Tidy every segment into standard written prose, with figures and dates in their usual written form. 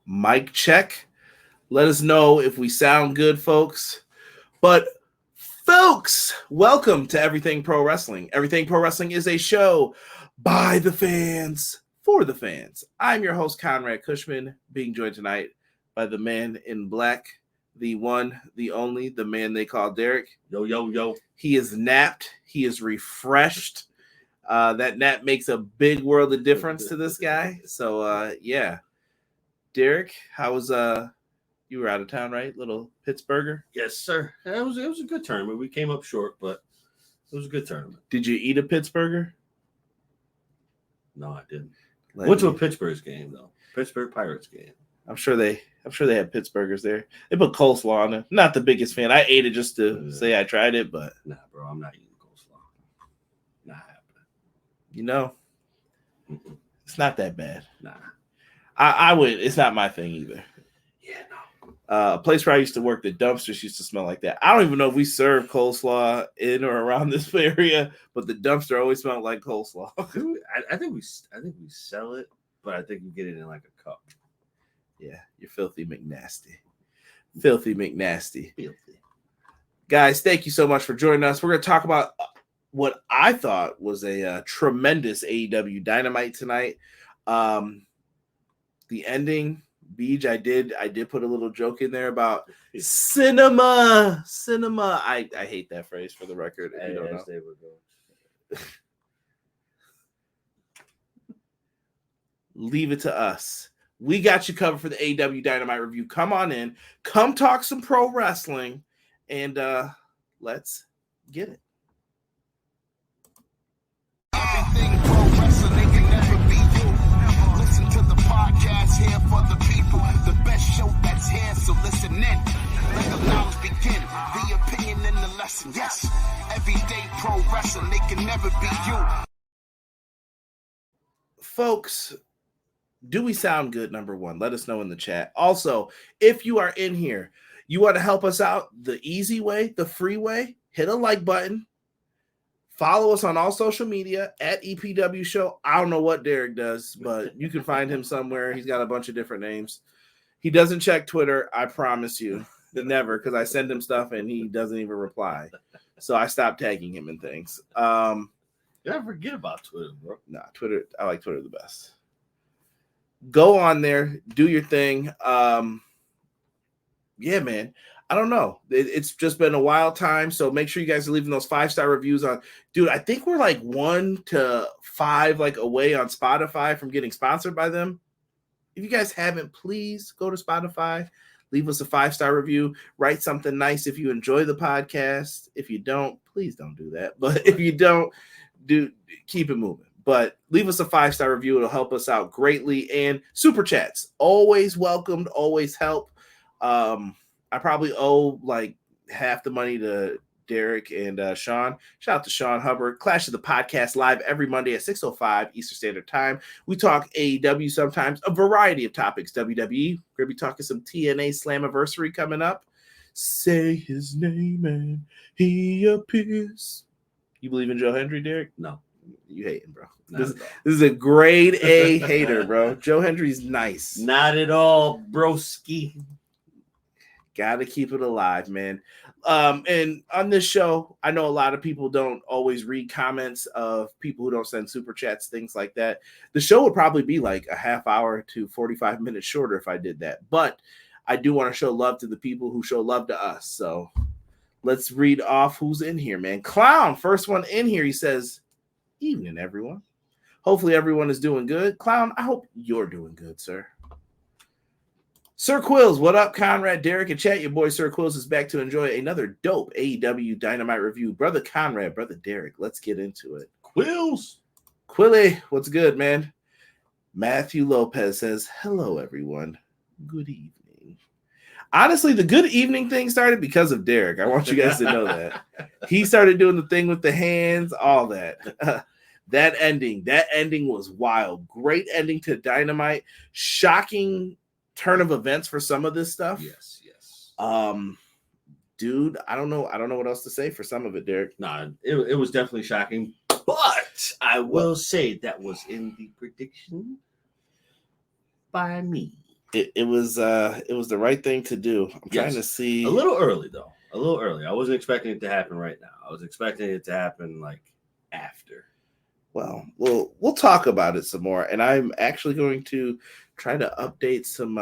Mic check. Let us know if we sound good, folks. But folks, welcome to Everything Pro Wrestling. Everything Pro Wrestling is a show by the fans, for the fans. I'm your host, Conrad Cushman, being joined tonight by the man in black, the one, the only, the man they call Derek. Yo, yo, yo. He is napped. He is refreshed. That nap makes a big world of difference to this guy. So, yeah. Derek, how was you were out of town, right? Little Pittsburgher? Yes, sir. It was a good tournament. We came up short, but it was a good tournament. Did you eat a Pittsburgher? No, I didn't. Went to a Pittsburgh game though. Pittsburgh Pirates game. I'm sure they have Pittsburghers there. They put coleslaw on it. Not the biggest fan. I ate it just to say I tried it, but nah, bro, I'm not eating coleslaw. Not happening. You know, it's not that bad. Nah. I would. It's not my thing either. Yeah, no. A place where I used to work, the dumpsters used to smell like that. I don't even know if we serve coleslaw in or around this area, but the dumpster always smelled like coleslaw. I think we sell it, but I think we get it in like a cup. Yeah, you're filthy McNasty. Filthy McNasty. Filthy. Guys, thank you so much for joining us. We're going to talk about what I thought was a tremendous AEW Dynamite tonight. The ending, Beej, I did put a little joke in there about cinema. I hate that phrase, for the record. If you don't know. They would go. Leave it to us. We got you covered for the AEW Dynamite review. Come on in. Come talk some pro wrestling. And let's get it. Everything pro wrestling can never be you. Listen to the podcast here for the people. The best show that's here, so listen in. Let the knowledge begin. The opinion and the lesson. Yes, everyday pro wrestling, they can never be you. Folks, do we sound good? Number one, let us know in the chat. Also, if you are in here, you want to help us out the easy way, the free way, hit a like button. Follow us on all social media at EPW Show. I don't know what Derek does, but you can find him somewhere. He's got a bunch of different names. He doesn't check Twitter, I promise you. Never, because I send him stuff and he doesn't even reply. So I stopped tagging him in things. You never forget about Twitter, bro. Nah, Twitter, I like Twitter the best. Go on there, do your thing. Yeah, man. I don't know. It's just been a wild time. So make sure you guys are leaving those 5-star reviews on. Dude, I think we're like 1 to 5 like away on Spotify from getting sponsored by them. If you guys haven't, please go to Spotify. Leave us a 5-star review. Write something nice if you enjoy the podcast. If you don't, please don't do that. But if you don't, keep it moving. But leave us a 5-star review. It'll help us out greatly. And super chats, always welcomed, always help. I probably owe like half the money to Derek and Sean. Shout out to Sean Hubbard. Clash of the Podcast live every Monday at 6:05 Eastern Standard Time. We talk AEW sometimes, a variety of topics. WWE. We're going to be talking some TNA Slammiversary coming up. Say his name and he appears. You believe in Joe Hendry, Derek? No. You hating, bro. This is a grade A hater, bro. Joe Hendry's nice. Not at all, broski. Got to keep it alive, man. And on this show, I know a lot of people don't always read comments of people who don't send super chats, things like that. The show would probably be like a half hour to 45 minutes shorter if I did that. But I do want to show love to the people who show love to us. So let's read off who's in here, man. Clown, first one in here. He says, evening, everyone. Hopefully everyone is doing good. Clown, I hope you're doing good, sir. Sir Quills, what up, Conrad, Derek, and chat? Your boy Sir Quills is back to enjoy another dope AEW Dynamite review. Brother Conrad, brother Derek, let's get into it. Quills. Quilly, what's good, man? Matthew Lopez says, hello, everyone. Good evening. Honestly, the good evening thing started because of Derek. I want you guys to know that. He started doing the thing with the hands, all that. That ending was wild. Great ending to Dynamite. Shocking turn of events for some of this stuff. Yes. Dude, I don't know what else to say for some of it, Derek. Nah, it was definitely shocking, but I will say that was in the prediction by me. It was the right thing to do. I'm trying to see a little early though. A little early. I wasn't expecting it to happen right now. I was expecting it to happen like after. Well, we'll talk about it some more, and I'm actually going to try to update some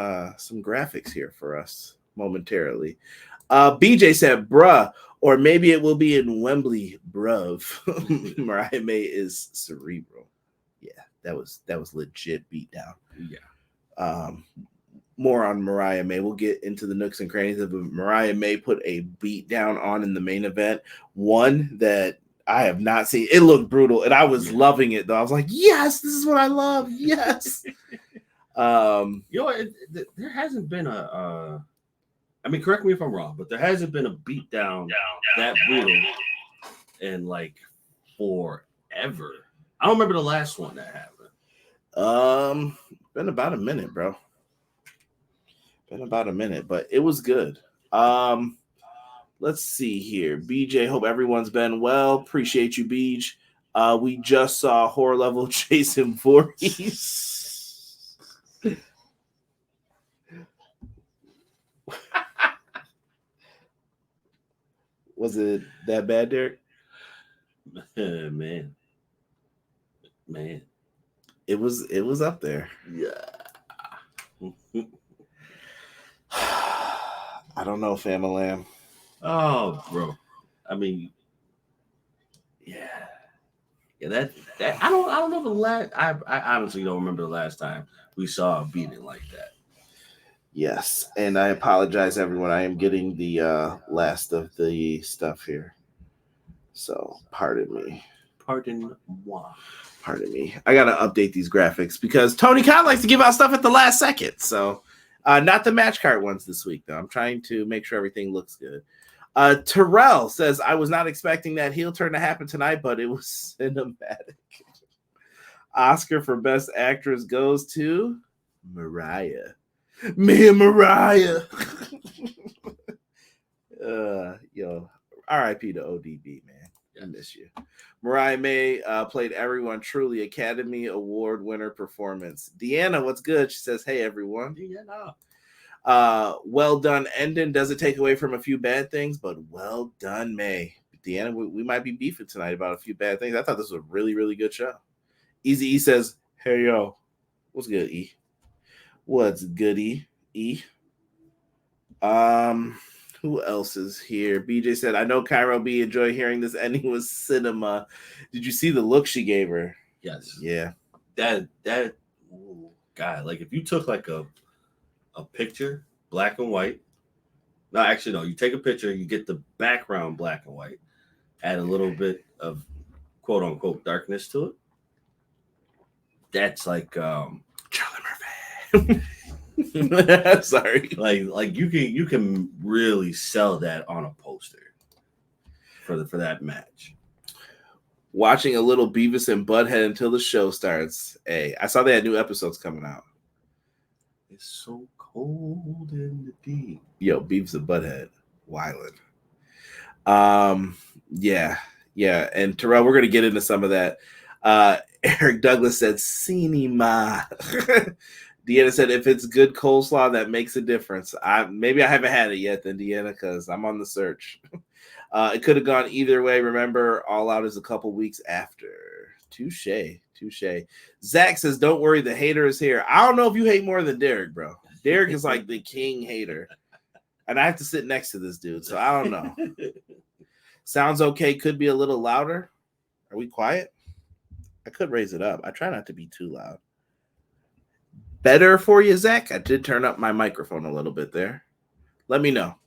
graphics here for us momentarily. BJ said, "Bruh," or maybe it will be in Wembley, bruv. Mariah May is cerebral. Yeah, that was legit beatdown. Yeah. More on Mariah May. We'll get into the nooks and crannies of it. Mariah May put a beatdown on in the main event. One that I have not seen. It looked brutal, and I was loving it though. I was like, "Yes, this is what I love." Yes. There hasn't been a. I mean, correct me if I'm wrong, but there hasn't been a beatdown that brutal in like forever. I don't remember the last one that happened. Been about a minute, bro. Been about a minute, but it was good. Let's see here. BJ, hope everyone's been well. Appreciate you, Beej. We just saw horror level Jason Voorhees. Was it that bad, Derek? Man. It was up there. Yeah. I don't know, Famalam. Oh, bro. I mean, yeah. That I don't know the last. I honestly don't remember the last time we saw a beating like that. Yes, and I apologize, everyone. I am getting the last of the stuff here, so pardon me. Pardon moi. Pardon me. I gotta update these graphics because Tony Khan likes to give out stuff at the last second. So, not the match card ones this week, though. I'm trying to make sure everything looks good. Terrell says, "I was not expecting that heel turn to happen tonight, but it was cinematic." Oscar for Best Actress goes to Mariah. Me and Mariah. Yo, R.I.P. to ODB, man. I miss you. Mariah May played everyone truly. Academy Award winner performance. Deanna, what's good? She says, "Hey, everyone." Deanna. Well done, Endon. Doesn't take away from a few bad things, but well done, May. Deanna, we might be beefing tonight about a few bad things. I thought this was a really, really good show. Easy E says, "Hey, yo. What's good, E? What's good, E? Who else is here? BJ said, "I know Cairo B enjoyed hearing this ending was cinema." Did you see the look she gave her? Yes. Yeah. That guy, like if you took like a picture, black and white. No, actually, no. You take a picture, you get the background black and white, add a little bit of quote unquote darkness to it. That's like Charlie Murphy. Sorry. Like you can really sell that on a poster for that match. Watching a little Beavis and Butthead until the show starts. Hey, I saw they had new episodes coming out. It's so cold in the deep. Yo, Beavis and Butthead. Wildin'. Yeah. And Terrell, we're gonna get into some of that. Eric Douglas said cinema. Deanna said, "If it's good coleslaw, that makes a difference." Maybe I haven't had it yet then, Deanna, because I'm on the search. It could have gone either way. Remember, All Out is a couple weeks after. Touche. Zach says, "Don't worry, the hater is here." I don't know if you hate more than Derek, bro. Derek is like the king hater. And I have to sit next to this dude, so I don't know. Sounds okay. Could be a little louder. Are we quiet? I could raise it up. I try not to be too loud. Better for you, Zach? I did turn up my microphone a little bit there. Let me know.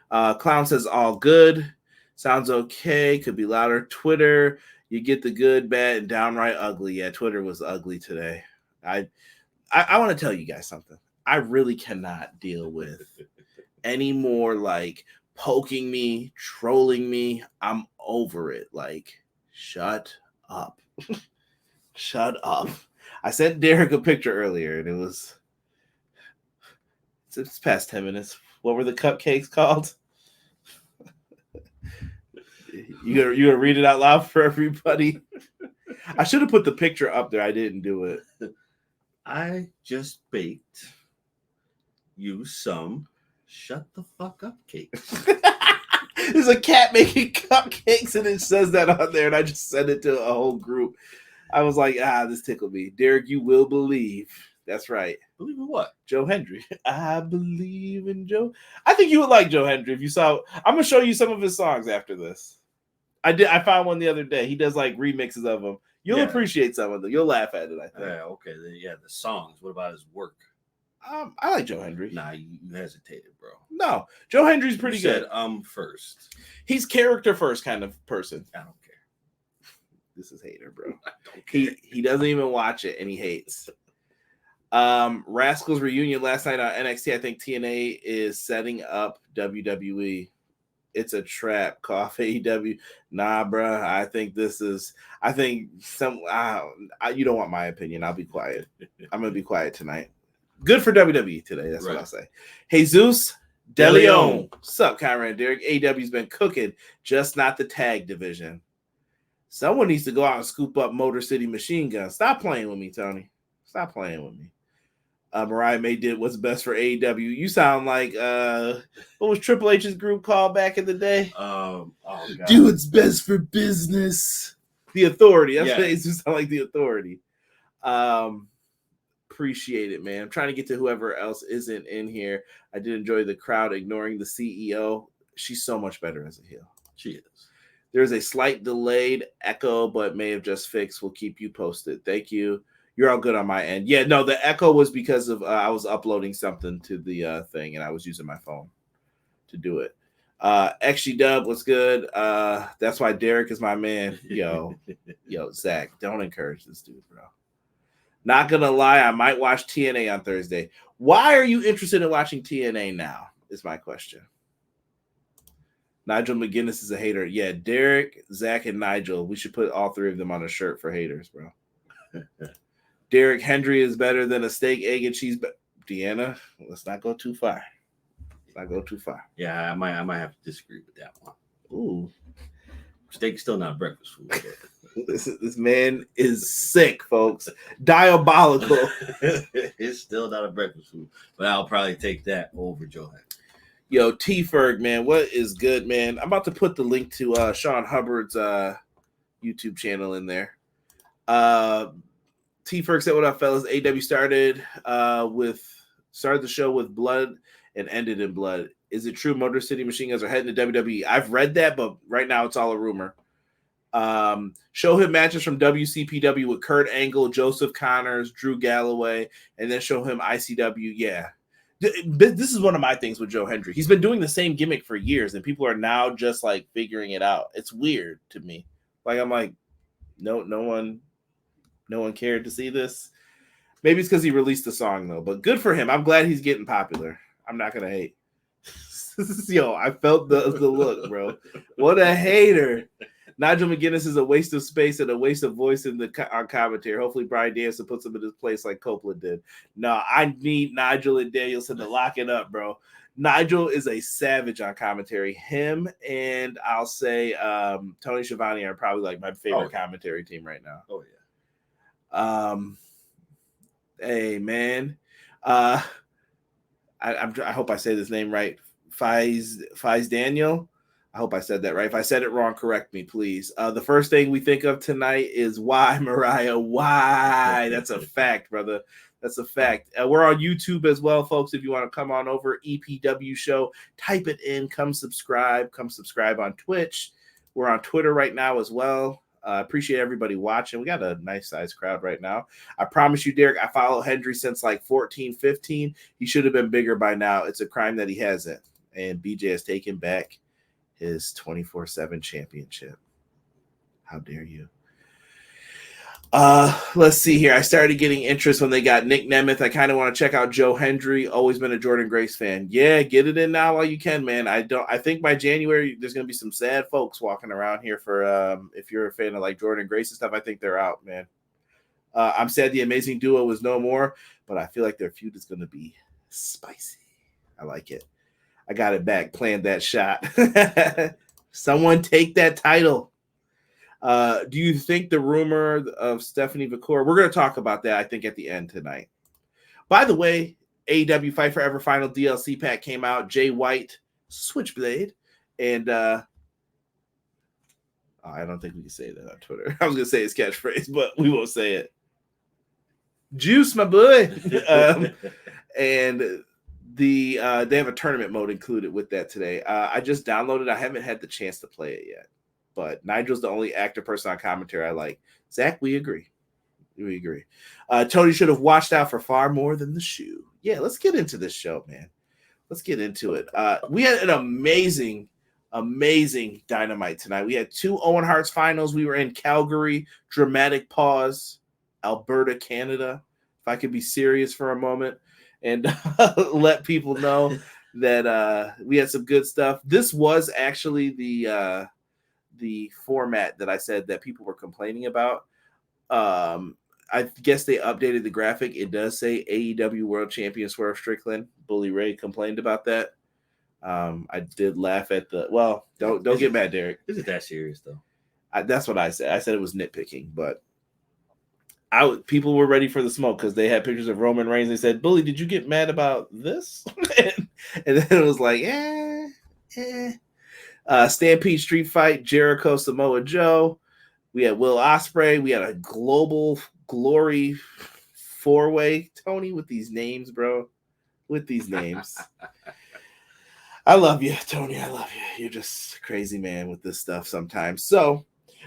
Clown says, "All good. Sounds okay. Could be louder." Twitter, you get the good, bad, and downright ugly. Yeah, Twitter was ugly today. I want to tell you guys something. I really cannot deal with any more like poking me, trolling me. I'm over it. Like, shut up. Shut up. I sent Derek a picture earlier, and it's past 10 minutes. What were the cupcakes called? You gonna read it out loud for everybody? I should have put the picture up there. I didn't do it. I just baked you some shut the fuck up cakes. There's a cat making cupcakes, and it says that on there, and I just sent it to a whole group. I was like, this tickled me. Derek, you will believe. That's right. Believe in what? Joe Hendry. I believe in Joe. I think you would like Joe Hendry if you saw. I'm gonna show you some of his songs after this. I found one the other day. He does like remixes of them. You'll appreciate some of them. You'll laugh at it, I think. Yeah, okay. The songs. What about his work? I like Joe Hendry. Nah, you hesitated, bro. No, Joe Hendry's pretty good. First. He's character first kind of person. I don't care. This is hater, bro. I don't care. He doesn't even watch it, and he hates. Rascals reunion last night on NXT. I think TNA is setting up WWE. It's a trap. Cough AEW. Nah, bro. I think you don't want my opinion. I'll be quiet. I'm gonna be quiet tonight. Good for WWE today. That's what I'll say. Jesus De Leon. Sup, Conrad Derek. AEW's been cooking, just not the tag division. Someone needs to go out and scoop up Motor City Machine Gun. Stop playing with me, Tony. Stop playing with me. Mariah May did what's best for AEW. You sound like what was Triple H's group called back in the day? Do what's best for business. The Authority. That's what it sound like. The Authority. Appreciate it, man. I'm trying to get to whoever else isn't in here. I did enjoy the crowd ignoring the CEO. She's so much better as a heel. She is. There's a slight delayed echo, but may have just fixed. We'll keep you posted. Thank you. You're all good on my end. Yeah, no, the echo was because of I was uploading something to the thing, and I was using my phone to do it. XG Dub, what's good? That's why Derek is my man. Yo, Zach, don't encourage this dude, bro. Not gonna lie, I might watch TNA on Thursday. Why are you interested in watching TNA now? Is my question. Nigel McGuinness is a hater. Yeah, Derek, Zach, and Nigel. We should put all three of them on a shirt for haters, bro. Derek Hendry is better than a steak, egg, and cheese. Deanna, let's not go too far. Yeah, I might have to disagree with that one. Ooh. Steak's still not breakfast food. This man is sick, folks. Diabolical. It's still not a breakfast food, but I'll probably take that over Joe Hendry. Yo, T-Ferg, man, what is good, man? I'm about to put the link to Sean Hubbard's YouTube channel in there. T-Ferg said, what up, fellas? AEW started the show with blood and ended in blood. Is it true Motor City Machine Guns are heading to WWE? I've read that, but right now it's all a rumor. Show him matches from WCPW with Kurt Angle, Joseph Connors, Drew Galloway, and then show him ICW. Yeah. This is one of my things with Joe Hendry. He's been doing the same gimmick for years, and people are now just like figuring it out. It's weird to me. Like, I'm like, no one cared to see this. Maybe it's because he released the song, though. But good for him. I'm glad he's getting popular. I'm not gonna hate. Yo, I felt the look, bro. What a hater. Nigel McGuinness is a waste of space and a waste of voice in our commentary. Hopefully Bryan Danielson puts him in his place like Copeland did. No, I need Nigel and Danielson to lock it up, bro. Nigel is a savage on commentary. Him and I'll say Tony Schiavone are probably like my favorite commentary team right now. Oh, yeah. Hey, man. I hope I say this name right. Fies Daniel. I hope I said that right. If I said it wrong, correct me, please. The first thing we think of tonight is why, Mariah? Why? That's a fact, brother. That's a fact. We're on YouTube as well, folks. If you want to come on over, EPW Show, type it in. Come subscribe. Come subscribe on Twitch. We're on Twitter right now as well. Appreciate everybody watching. We got a nice size crowd right now. I promise you, Derek, I follow Hendry since like 14, 15. He should have been bigger by now. It's a crime that he hasn't. And BJ has taken back his 24/7 championship. How dare you? Let's see here. I started getting interest when they got Nick Nemeth. I kind of want to check out Joe Hendry. Always been a Jordan Grace fan. Yeah, get it in now while you can, man. I think by January there's gonna be some sad folks walking around here for if you're a fan of like Jordan Grace and stuff. I think they're out, man. I'm sad the Amazing Duo was no more, but I feel like their feud is gonna be spicy. I like it. I got it back. Planned that shot. Someone take that title. Do you think the rumor of Stephanie Vicor? We're going to talk about that, I think, at the end tonight. By the way, AEW Fight Forever Final DLC pack came out. Jay White, Switchblade, and I don't think we can say that on Twitter. I was gonna say his catchphrase, but we won't say it. Juice, my boy. And they have a tournament mode included with that today. I just downloaded. I haven't had the chance to play it yet, but Nigel's the only active person on commentary I like. Zach, we agree. We agree. Tony should have watched out for far more than the shoe. Yeah, let's get into this show, man. Let's get into it. We had an amazing Dynamite tonight. We had 2 Owen Hart's finals. We were in Calgary, dramatic pause, Alberta, Canada. If I could be serious for a moment and let people know that we had some good stuff. This was actually the format that I said that people were complaining about. I guess they updated the graphic. It does say AEW World Champion Swerve Strickland. Bully Ray complained about that. I did laugh at don't get mad, Derek. Is it that serious though? That's what I said. I said it was nitpicking, but people were ready for the smoke because they had pictures of Roman Reigns. They said, "Bully, did you get mad about this?" and then it was like, Stampede Street Fight, Jericho, Samoa Joe. We had Will Ospreay. We had a global glory 4-way. Tony, with these names, bro. With these names. I love you, Tony. I love you. You're just a crazy man with this stuff sometimes. So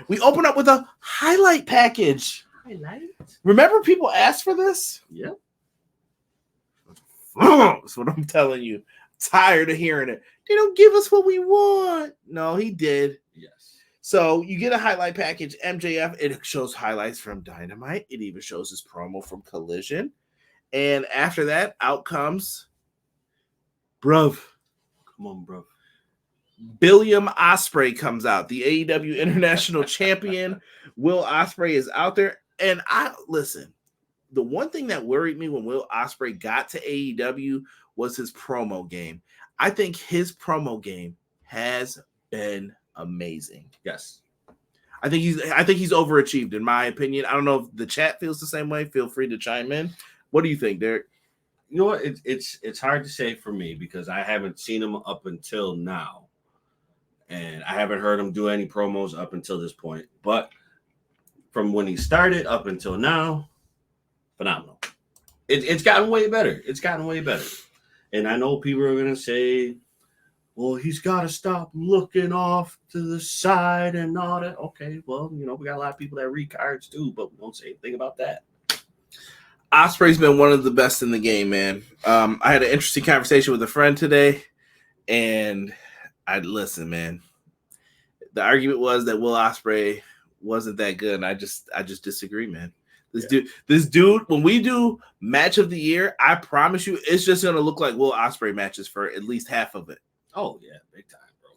we open up with a highlight package. Highlight? Remember people asked for this? Yep. That's what I'm telling you. Tired of hearing it. They don't give us what we want. No, he did. Yes. So you get a highlight package. MJF, it shows highlights from Dynamite. It even shows his promo from Collision. And after that, out comes bruv. Come on, bro. William Ospreay comes out. The AEW International Champion. Will Ospreay is out there. And listen, the one thing that worried me when Will Ospreay got to AEW was his promo game. I think his promo game has been amazing. Yes. I think he's overachieved in my opinion. I don't know if the chat feels the same way. Feel free to chime in. What do you think, Derek? You know what? It's hard to say for me because I haven't seen him up until now. And I haven't heard him do any promos up until this point. But from when he started up until now, phenomenal. It's gotten way better. It's gotten way better. And I know people are going to say, well, he's got to stop looking off to the side and all that. Okay, well, we got a lot of people that read cards too, but we don't say anything about that. Ospreay's been one of the best in the game, man. I had an interesting conversation with a friend today, and listen, man. The argument was that Will Ospreay wasn't that good, and I just disagree, man. This dude, when we do match of the year, I promise you, it's just gonna look like Will Ospreay matches for at least half of it. Oh yeah, big time, bro.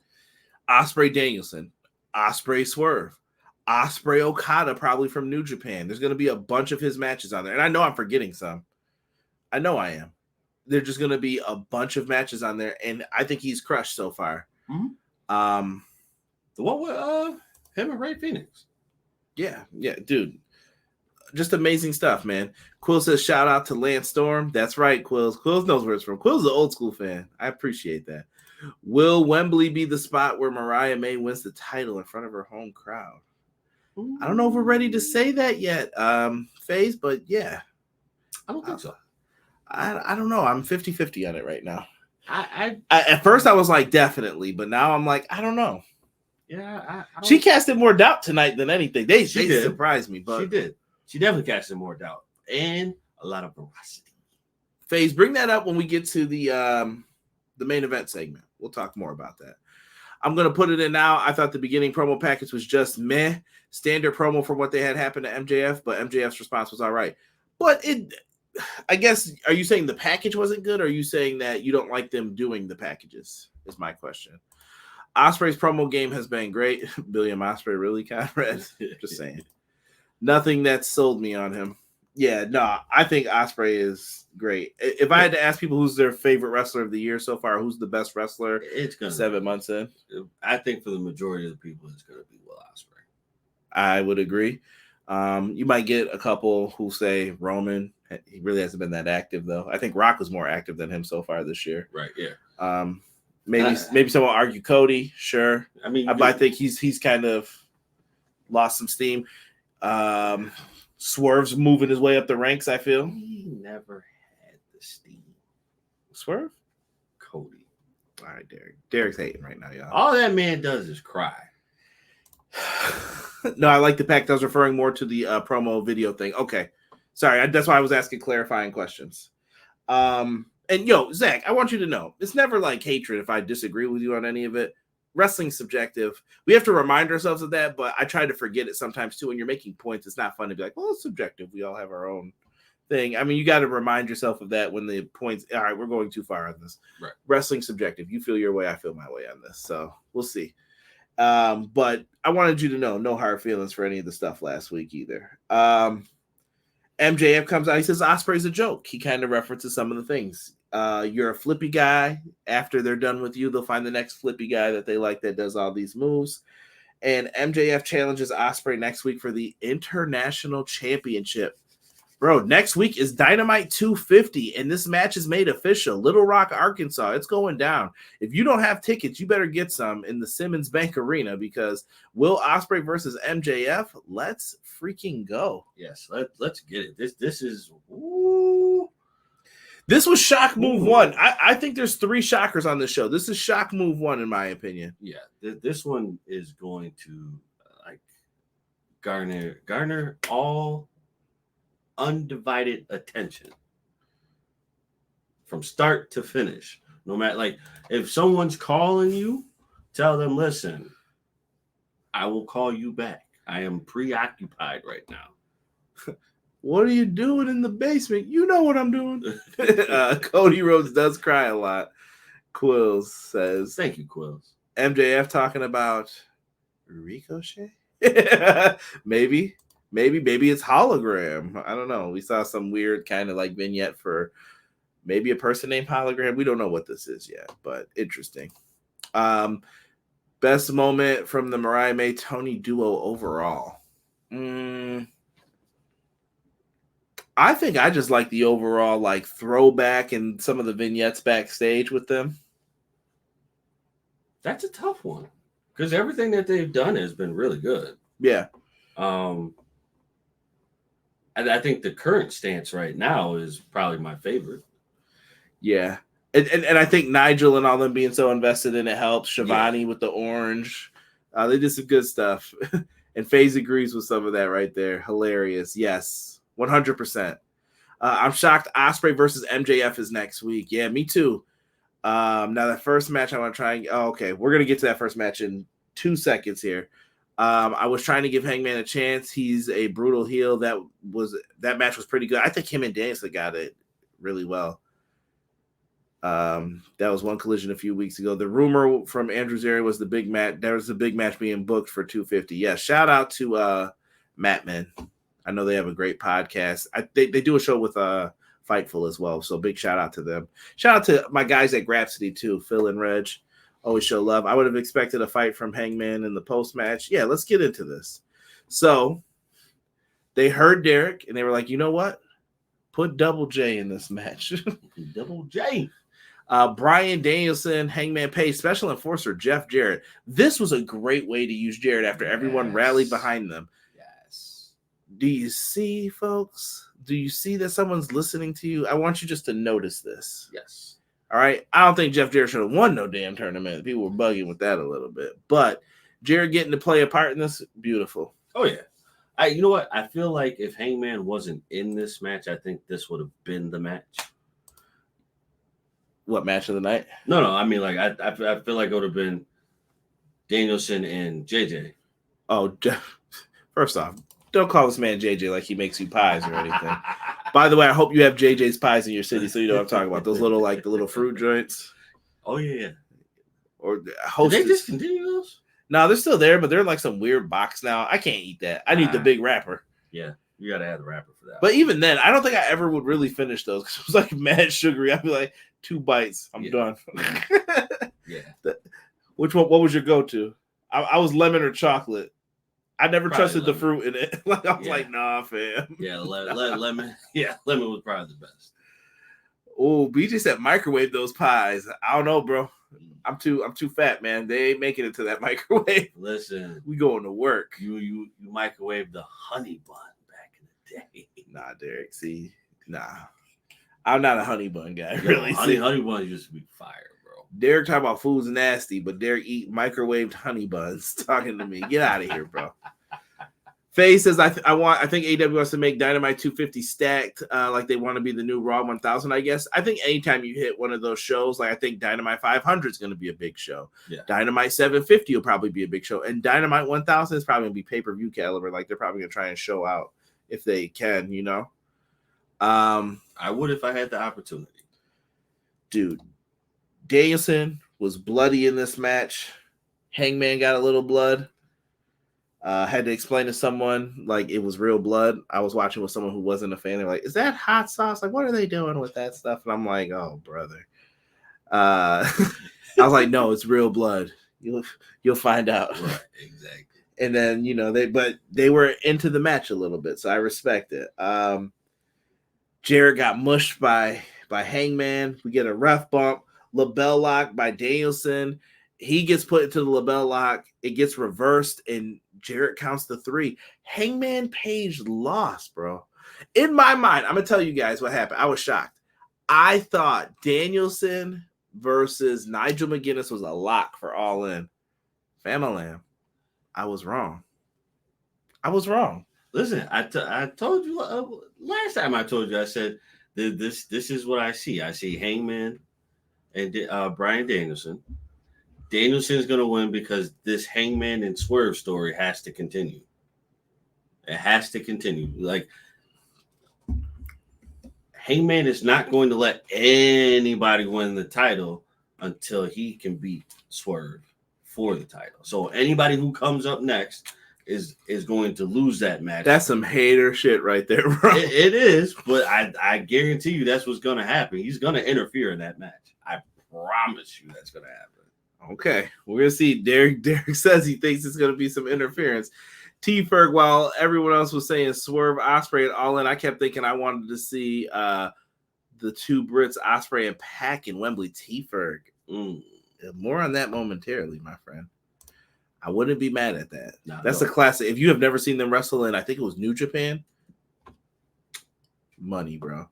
Ospreay Danielson, Ospreay Swerve, Ospreay Okada, probably from New Japan. There's gonna be a bunch of his matches on there, and I know I'm forgetting some. I know I am. There's just gonna be a bunch of matches on there, and I think he's crushed so far. Mm-hmm. The one with him and Ray Phoenix. Yeah, dude. Just amazing stuff, man. Quill says, shout out to Lance Storm. That's right, Quills. Quills knows where it's from. Quills is an old school fan. I appreciate that. Will Wembley be the spot where Mariah May wins the title in front of her home crowd? Ooh. I don't know if we're ready to say that yet, FaZe, but yeah. I don't think so. I don't know. I'm 50-50 on it right now. I at first I was like, definitely, but now I'm like, I don't know. Yeah, she casted more doubt tonight than anything. They surprised me, but she did. She definitely casted more doubt and a lot of veracity. FaZe, bring that up when we get to the main event segment. We'll talk more about that. I'm gonna put it in now. I thought the beginning promo package was just meh, standard promo for what they had happened to MJF, but MJF's response was all right. But I guess, are you saying the package wasn't good, or are you saying that you don't like them doing the packages? Is my question. Ospreay's promo game has been great. William Ospreay, really, Conrad? Just saying. Nothing that sold me on him. Yeah, no, I think Ospreay is great. If I had to ask people who's their favorite wrestler of the year so far, who's the best wrestler, it's gonna 7 months in, I think for the majority of the people, it's going to be Will Ospreay. I would agree. You might get a couple who say Roman He really hasn't been that active though. I think Rock was more active than him so far this year. Right. Yeah. Maybe someone will argue Cody. Sure. I mean, but I think he's kind of lost some steam. Swerve's moving his way up the ranks. I feel he never had the steam. Swerve. Cody. All right, Derek. Derek's hating right now, y'all. All that man does is cry. No, I like the fact I was referring more to the promo video thing. Okay. Sorry, that's why I was asking clarifying questions. And Zach, I want you to know, it's never like hatred if I disagree with you on any of it. Wrestling's subjective. We have to remind ourselves of that, but I try to forget it sometimes too. When you're making points, it's not fun to be like, well, it's subjective. We all have our own thing. I mean, you got to remind yourself of that when the points, all right, we're going too far on this. Right. Wrestling's subjective. You feel your way, I feel my way on this. So we'll see. But I wanted you to know, no hard feelings for any of the stuff last week either. MJF comes out. He says Ospreay's a joke. He kind of references some of the things. You're a flippy guy. After they're done with you, they'll find the next flippy guy that they like that does all these moves. And MJF challenges Ospreay next week for the International Championship. Bro, next week is Dynamite 250, and this match is made official. Little Rock, Arkansas. It's going down. If you don't have tickets, you better get some in the Simmons Bank Arena because Will Ospreay versus MJF, let's freaking go. Yes, let's get it. This is ooh. This was shock move one. I think there's 3 shockers on this show. This is shock move 1 in my opinion. Yeah, this one is going to garner all undivided attention from start to finish. No matter if someone's calling you, tell them, listen, I will call you back. I am preoccupied right now. What are you doing in the basement? You know what I'm doing. Cody Rhodes does cry a lot. Quills says, thank you, Quills. MJF talking about Ricochet? Maybe it's hologram. I don't know. We saw some weird kind of vignette for maybe a person named Hologram. We don't know what this is yet, but interesting. Best moment from the Mariah May Tony duo overall. I think I just like the overall throwback and some of the vignettes backstage with them. That's a tough one because everything that they've done has been really good. Yeah. I think the current stance right now is probably my favorite. Yeah. And I think Nigel and all them being so invested in it helps. Shivani with the orange. They did some good stuff. And FaZe agrees with some of that right there. Hilarious. Yes. 100%. I'm shocked Ospreay versus MJF is next week. Yeah, me too. Now the first match I want to try and okay, we're gonna get to that first match in 2 seconds here. I was trying to give Hangman a chance. He's a brutal heel. That match was pretty good. I think him and Danielson got it really well. That was one collision a few weeks ago. The rumor from Andrew's area was the big match. There was a big match being booked for 250. Yeah, shout out to Mattman. I know they have a great podcast. They do a show with Fightful as well. So big shout out to them. Shout out to my guys at Grapsity too, Phil and Reg. Always show love. I would have expected a fight from Hangman in the post match. Yeah, let's get into this. So they heard Derek and they were like, you know what? Put Double J in this match. Double J. Bryan Danielson, Hangman Page, Special Enforcer Jeff Jarrett. This was a great way to use Jarrett after everyone rallied behind them. Yes. Do you see, folks? Do you see that someone's listening to you? I want you just to notice this. Yes. All right. I don't think Jeff Jarrett should have won no damn tournament. People were bugging with that a little bit. But Jarrett getting to play a part in this, beautiful. Oh, yeah. You know what? I feel like if Hangman wasn't in this match, I think this would have been the match. What match of the night? No. I mean, I feel like it would have been Danielson and JJ. Oh, first off, don't call this man JJ like he makes you pies or anything. By the way, I hope you have JJ's pies in your city so you know what I'm talking about. Those little, the little fruit joints. Oh, yeah. Or Did they discontinue those? No, they're still there, but they're in some weird box now. I can't eat that. I need the big wrapper. Yeah, you got to have the wrapper for that. But even then, I don't think I ever would really finish those because it was mad sugary. I'd be like, 2 bites, I'm done. Yeah. Which one? What was your go-to? I was lemon or chocolate. I never Probably trusted the lemon. fruit in it. Like I was like, nah, fam. Yeah, lemon. Yeah, lemon was probably the best. Oh, BJ said microwave those pies. I don't know, bro. I'm too fat, man. They ain't making it to that microwave. Listen, We going to work. you microwave the honey bun back in the day. Nah, Derek. See, nah. I'm not a honey bun guy, Yo, really. honey bun used to be fire, bro. Derek talking about food's nasty, but Derek eat microwaved honey buns. Talking to me. Get out of here, bro. Faye says, I think AEW wants to make Dynamite 250 stacked, like they want to be the new Raw 1000, I guess. I think anytime you hit one of those shows, like I think Dynamite 500 is going to be a big show. Yeah. Dynamite 750 will probably be a big show. And Dynamite 1000 is probably going to be pay-per-view caliber. Like they're probably going to try and show out if they can, you know? I would if I had the opportunity. Dude, Danielson was bloody in this match. Hangman got a little blood. Had to explain to someone like it was real blood. I was watching with someone who wasn't a fan. They're like, "Is that hot sauce? Like, what are they doing with that stuff?" And I'm like, "Oh, brother." I was like, "No, it's real blood. You'll find out." Right, exactly. And then they were into the match a little bit, so I respect it. Jarrett got mushed by Hangman. We get a ref bump, label lock by Danielson. He gets put into the label lock. It gets reversed, and Jarrett counts the 3. Hangman Page lost, bro. In my mind, I'm going to tell you guys what happened. I was shocked. I thought Danielson versus Nigel McGuinness was a lock for All In. Famalam. I was wrong. Listen, I told you last time I told you, I said this is what I see. I see Hangman and Bryan Danielson. Danielson is going to win because this Hangman and Swerve story has to continue. It has to continue. Like, Hangman is not going to let anybody win the title until he can beat Swerve for the title. So anybody who comes up next is going to lose that match. That's some hater shit right there, bro. It is, but I guarantee you that's what's going to happen. He's going to interfere in that match. I promise you that's going to happen. Okay, we're gonna see. Derek says he thinks it's gonna be some interference. T-Ferg, while everyone else was saying Swerve, Ospreay, and All In, I kept thinking I wanted to see the two Brits, Ospreay and Pac in Wembley. T-Ferg. More on that momentarily, my friend. I wouldn't be mad at that. That's a classic. If you have never seen them wrestle in, I think it was New Japan. Money, bro.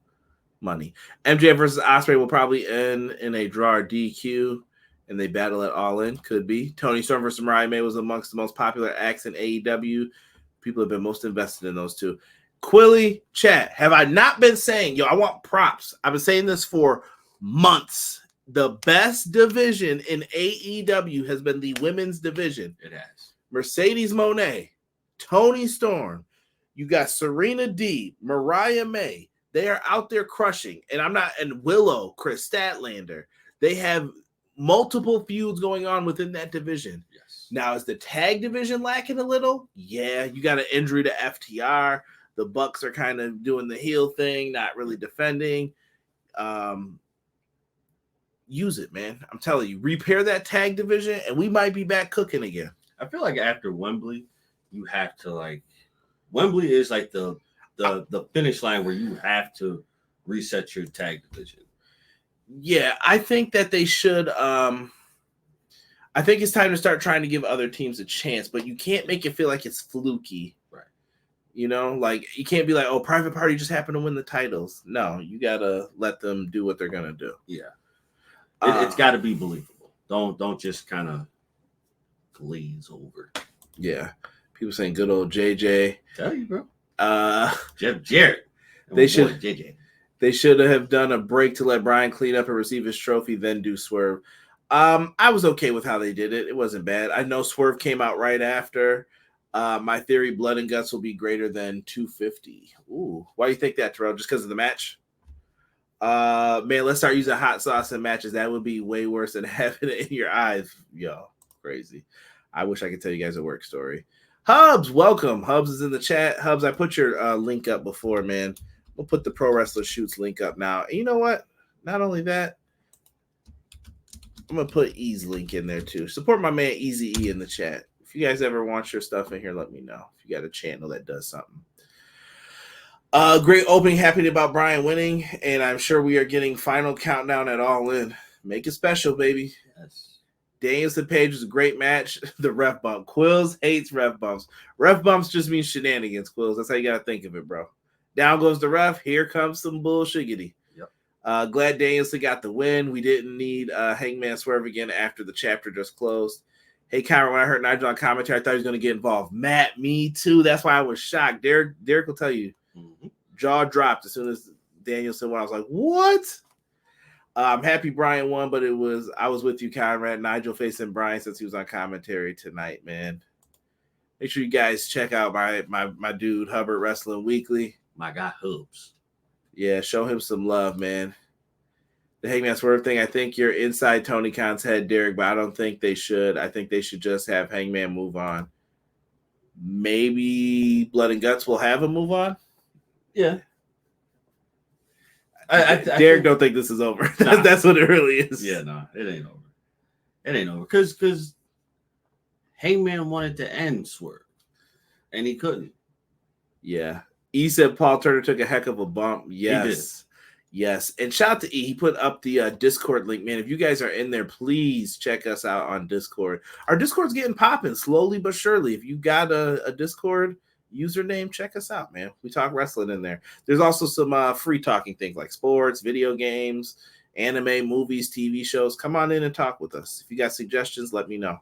Money. MJF versus Ospreay will probably end in a draw or DQ. And they battle it All In. Could be. Tony Storm versus Mariah May was amongst the most popular acts in AEW. People have been most invested in those two. Quilly, chat. Have I not been saying, I want props? I've been saying this for months. The best division in AEW has been the women's division. It has. Mercedes Moné, Tony Storm. You got Serena D, Mariah May. They are out there crushing. And Willow, Chris Statlander. They have multiple feuds going on within that division. Yes. Now, is the tag division lacking a little? Yeah, you got an injury to FTR. The Bucks are kind of doing the heel thing, not really defending. Use it, man. I'm telling you, repair that tag division, and we might be back cooking again. I feel like after Wembley, you have to Wembley is like the finish line where you have to reset your tag division. Yeah, I think that they should. I think it's time to start trying to give other teams a chance, but you can't make it feel like it's fluky. Right. You know, like you can't be like, "Oh, Private Party just happened to win the titles." No, you gotta let them do what they're gonna do. Yeah, it's got to be believable. Don't just kind of glaze over. Yeah, people saying good old JJ. Tell you, bro. Jeff Jarrett. They should. JJ. They should have done a break to let Bryan clean up and receive his trophy, then do Swerve. I was okay with how they did it. It wasn't bad. I know Swerve came out right after. My theory, Blood and Guts will be greater than 250. Ooh, why do you think that, Terrell? Just because of the match? Man, let's start using hot sauce in matches. That would be way worse than having it in your eyes. Yo, crazy. I wish I could tell you guys a work story. Hubs, welcome. Hubs is in the chat. Hubs, I put your link up before, man. We'll put the Pro Wrestler Shoots link up now. And you know what? Not only that, I'm going to put E's link in there too. Support my man Easy E in the chat. If you guys ever want your stuff in here, let me know. If you got a channel that does something. Great opening. Happy about Bryan winning, and I'm sure we are getting final countdown at All In. Make it special, baby. Yes. Danielson Page was a great match. The ref bump. Quills hates ref bumps. Ref bumps just mean shenanigans, Quills. That's how you got to think of it, bro. Down goes the ref. Here comes some bullshiggity. Yep. Glad Danielson got the win. We didn't need Hangman Swerve again after the chapter just closed. Hey, Cameron, when I heard Nigel on commentary, I thought he was going to get involved. Matt, me too. That's why I was shocked. Derek will tell you. Mm-hmm. Jaw dropped as soon as Danielson won. I was like, what? I'm happy Bryan won, but I was with you, Conrad. Nigel facing Bryan since he was on commentary tonight, man. Make sure you guys check out my dude, Hubbard Wrestling Weekly. My guy, Hoops. Yeah, show him some love, man. The Hangman Swerve thing, I think you're inside Tony Khan's head, Derek, but I don't think they should. I think they should just have Hangman move on. Maybe Blood and Guts will have him move on. Yeah. Derek don't think this is over. Nah. That's what it really is. Yeah, no, it ain't over. It ain't over. Because Hangman wanted to end Swerve, and he couldn't. Yeah. E said Paul Turner took a heck of a bump. Yes. He did. Yes. And shout out to E. He put up the Discord link. Man, if you guys are in there, please check us out on Discord. Our Discord's getting popping slowly but surely. If you got a Discord username, check us out, man. We talk wrestling in there. There's also some free talking things like sports, video games, anime, movies, TV shows. Come on in and talk with us. If you got suggestions, let me know.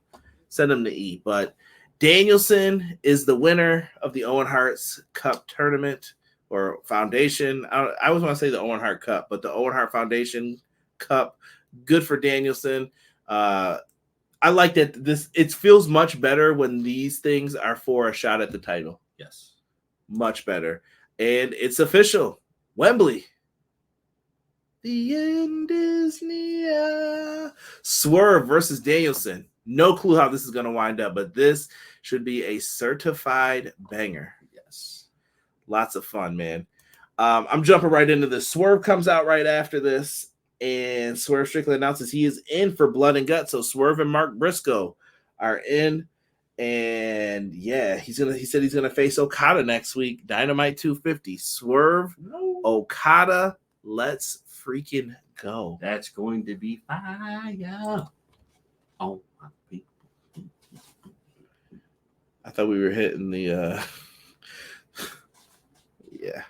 Send them to E. But Danielson is the winner of the Owen Hart Cup tournament or foundation. I always want to say the Owen Hart Cup, but the Owen Hart Foundation Cup. Good for Danielson. I like that it feels much better when these things are for a shot at the title. Yes. Much better. And it's official. Wembley. The end is near. Swerve versus Danielson. No clue how this is going to wind up, but this should be a certified banger. Yes. Lots of fun, man. I'm jumping right into this. Swerve comes out right after this, and Swerve Strickland announces he is in for Blood and Guts. So Swerve and Mark Briscoe are in. And yeah, he said he's gonna face Okada next week. Dynamite 250. Swerve, Okada, let's freaking go. That's going to be fire. Oh my people. I thought we were hitting the yeah.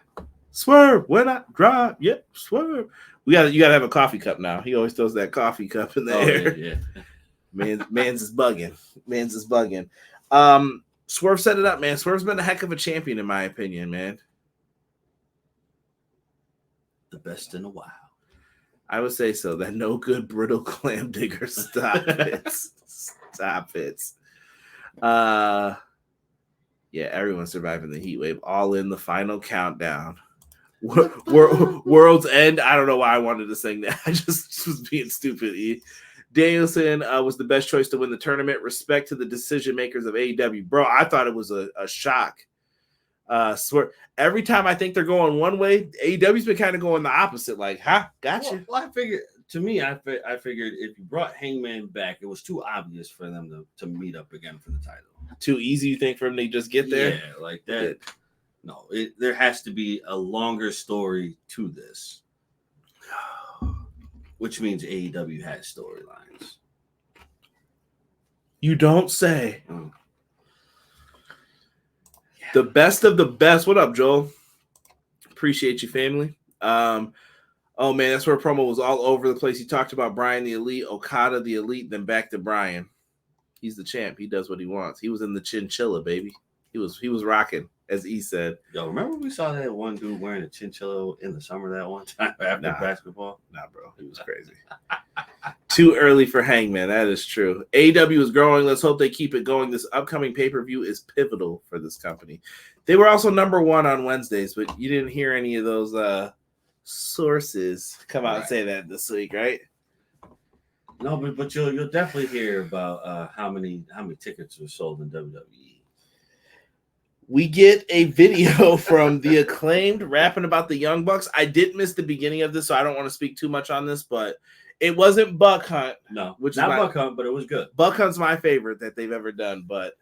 Swerve when I drop. Yep, Swerve. You gotta have a coffee cup now. He always throws that coffee cup in the air. Yeah. Man's is bugging. Swerve set it up, man. Swerve's been a heck of a champion, in my opinion, man. The best in a while. I would say so. That no good brittle clam digger. Stop it. Stop it. Yeah, everyone's surviving the heat wave. All in the final countdown. World's End. I don't know why I wanted to sing that. I just was being stupid. Danielson was the best choice to win the tournament. Respect to the decision makers of AEW. Bro, I thought it was a shock. Every time I think they're going one way, AEW's been kind of going the opposite. Like, gotcha. Well, I figured if you brought Hangman back, it was too obvious for them to meet up again for the title. Too easy, you think, for him to just get there? Yeah, like that. No, there has to be a longer story to this. Which means AEW has storylines. You don't say. Mm. Yeah. The best of the best. What up, Joel? Appreciate you, family. Oh, man, that's where promo was all over the place. He talked about Bryan the Elite, Okada the Elite, then back to Bryan. He's the champ. He does what he wants. He was in the chinchilla, baby. He was rocking, as E said. Yo, remember we saw that one dude wearing a chinchilla in the summer that one time after basketball? Nah, bro. He was crazy. Too early for Hangman. That is true. AEW is growing. Let's hope they keep it going. This upcoming pay-per-view is pivotal for this company. They were also number one on Wednesdays, but you didn't hear any of those sources come out and say that this week, right? No, but you'll definitely hear about how many tickets were sold in WWE. We get a video from the Acclaimed rapping about the Young Bucks. I did miss the beginning of this, so I don't want to speak too much on this, but it wasn't Buck Hunt. No, which not is Buck Hunt, but it was good. Buck Hunt's my favorite that they've ever done, but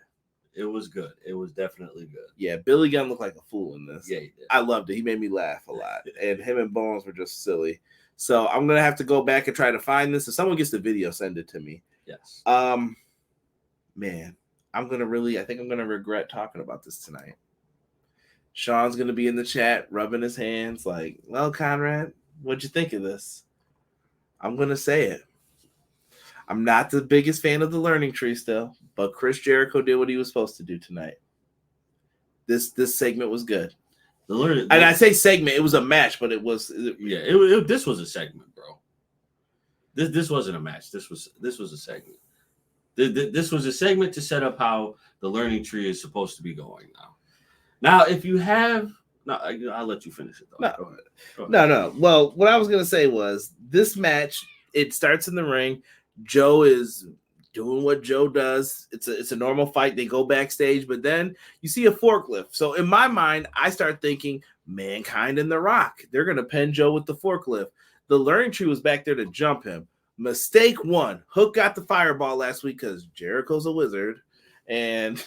It was good. It was definitely good. Yeah, Billy Gunn looked like a fool in this. Yeah, he did. I loved it. He made me laugh a lot. And him and Bones were just silly. So I'm going to have to go back and try to find this. If someone gets the video, send it to me. Yes. Man, I think I'm going to regret talking about this tonight. Sean's going to be in the chat, rubbing his hands like, well, Conrad, what'd you think of this? I'm going to say it. I'm not the biggest fan of the learning tree still, but Chris Jericho did what he was supposed to do tonight. This segment was good. And I say segment, it was a match, but it was this was a segment, bro. This wasn't a match. This was a segment. This was a segment to set up how the learning tree is supposed to be going now. Now, if you have I'll let you finish it though. Go ahead. No. Well, what I was gonna say was this match, it starts in the ring. Joe is doing what Joe does. It's a normal fight. They go backstage, but then you see a forklift. So in my mind, I start thinking Mankind and The Rock. They're gonna pin Joe with the forklift. The learning tree was back there to jump him. Mistake one. Hook got the fireball last week because Jericho's a wizard, and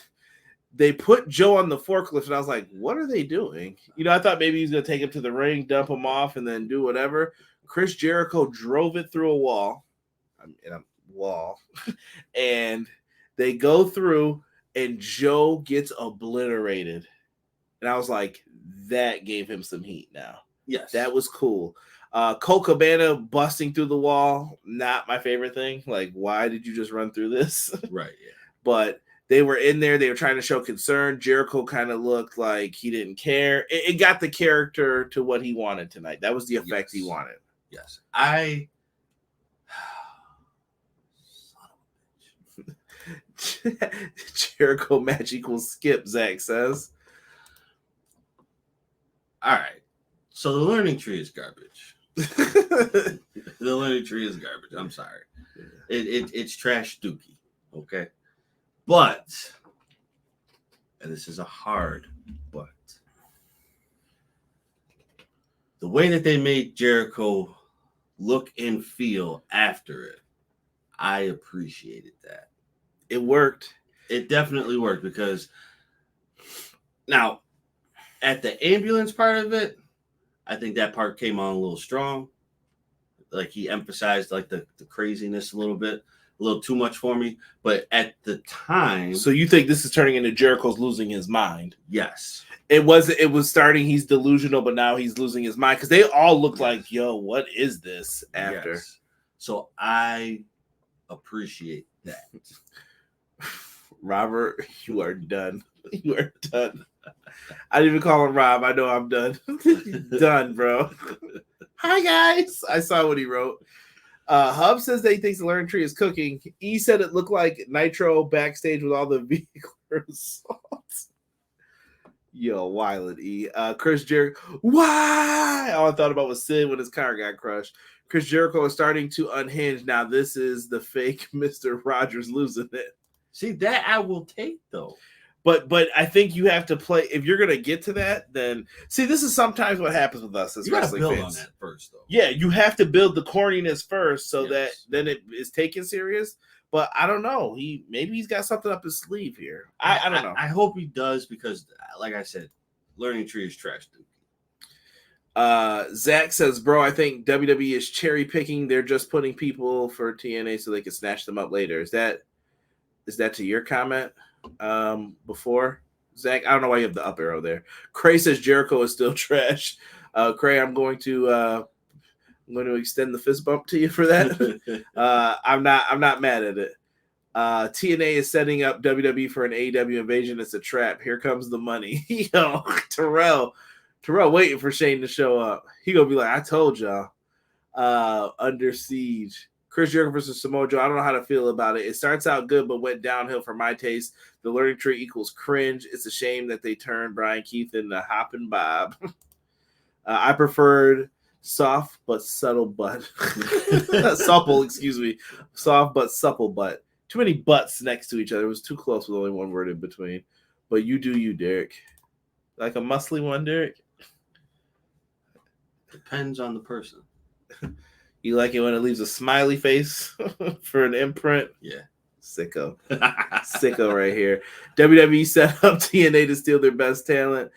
they put Joe on the forklift, and I was like, what are they doing? I thought maybe he's gonna take him to the ring, dump him off, and then do whatever. Chris Jericho drove it through a wall. And they go through and Joe gets obliterated. And I was like, that gave him some heat now. Yes. That was cool. Cole Cabana busting through the wall, not my favorite thing. Like, why did you just run through this? Right, yeah. But they were in there. They were trying to show concern. Jericho kind of looked like he didn't care. It got the character to what he wanted tonight. That was the effect he wanted. Yes. Jericho match equals skip, Zach says. All right. So the learning tree is garbage. The learning tree is garbage. I'm sorry. It's trash dookie. Okay. But, and this is a hard but, the way that they made Jericho look and feel after it, I appreciated that. It worked. It definitely worked because now at the ambulance part of it, I think that part came on a little strong. Like he emphasized like the craziness a little bit, a little too much for me. But at the time, so you think this is turning into Jericho's losing his mind? Yes. It was starting. He's delusional, but now he's losing his mind because they all look like, yo, what is this after? Yes. So I appreciate that. Robert, you are done. You are done. I didn't even call him Rob. I know I'm done. Done, bro. Hi, guys. I saw what he wrote. Hub says that he thinks the learning tree is cooking. E said it looked like Nitro backstage with all the vehicular assaults. Yo, wild E. Chris Jericho. Why? All I thought about was Sid when his car got crushed. Chris Jericho is starting to unhinge. Now, this is the fake Mr. Rogers losing it. See, that I will take, though. But I think you have to play. If you're going to get to that, then... See, this is sometimes what happens with us as wrestling fans. You got to build on that first, though. Yeah, you have to build the corniness first so that then it is taken serious. But I don't know. Maybe he's got something up his sleeve here. I don't know. I hope he does because, like I said, learning tree is trash, dude. Zach says, bro, I think WWE is cherry picking. They're just putting people for TNA so they can snatch them up later. Is that to your comment before, Zach? I don't know why you have the up arrow there. Cray says Jericho is still trash. Cray, I'm going to extend the fist bump to you for that. I'm not mad at it. TNA is setting up WWE for an AEW invasion. It's a trap. Here comes the money. Yo, Terrell waiting for Shane to show up. He gonna be like, I told y'all. Under Siege. Chris Jericho versus Samoa Joe. I don't know how to feel about it. It starts out good, but went downhill for my taste. The learning tree equals cringe. It's a shame that they turned Brian Keith into Hoppin' Bob. I preferred soft but subtle butt. Supple, excuse me. Soft but supple butt. Too many butts next to each other. It was too close with only one word in between. But you do you, Derek. Like a muscly one, Derek? Depends on the person. You like it when it leaves a smiley face for an imprint? Yeah. Sicko right here. WWE set up TNA to steal their best talent.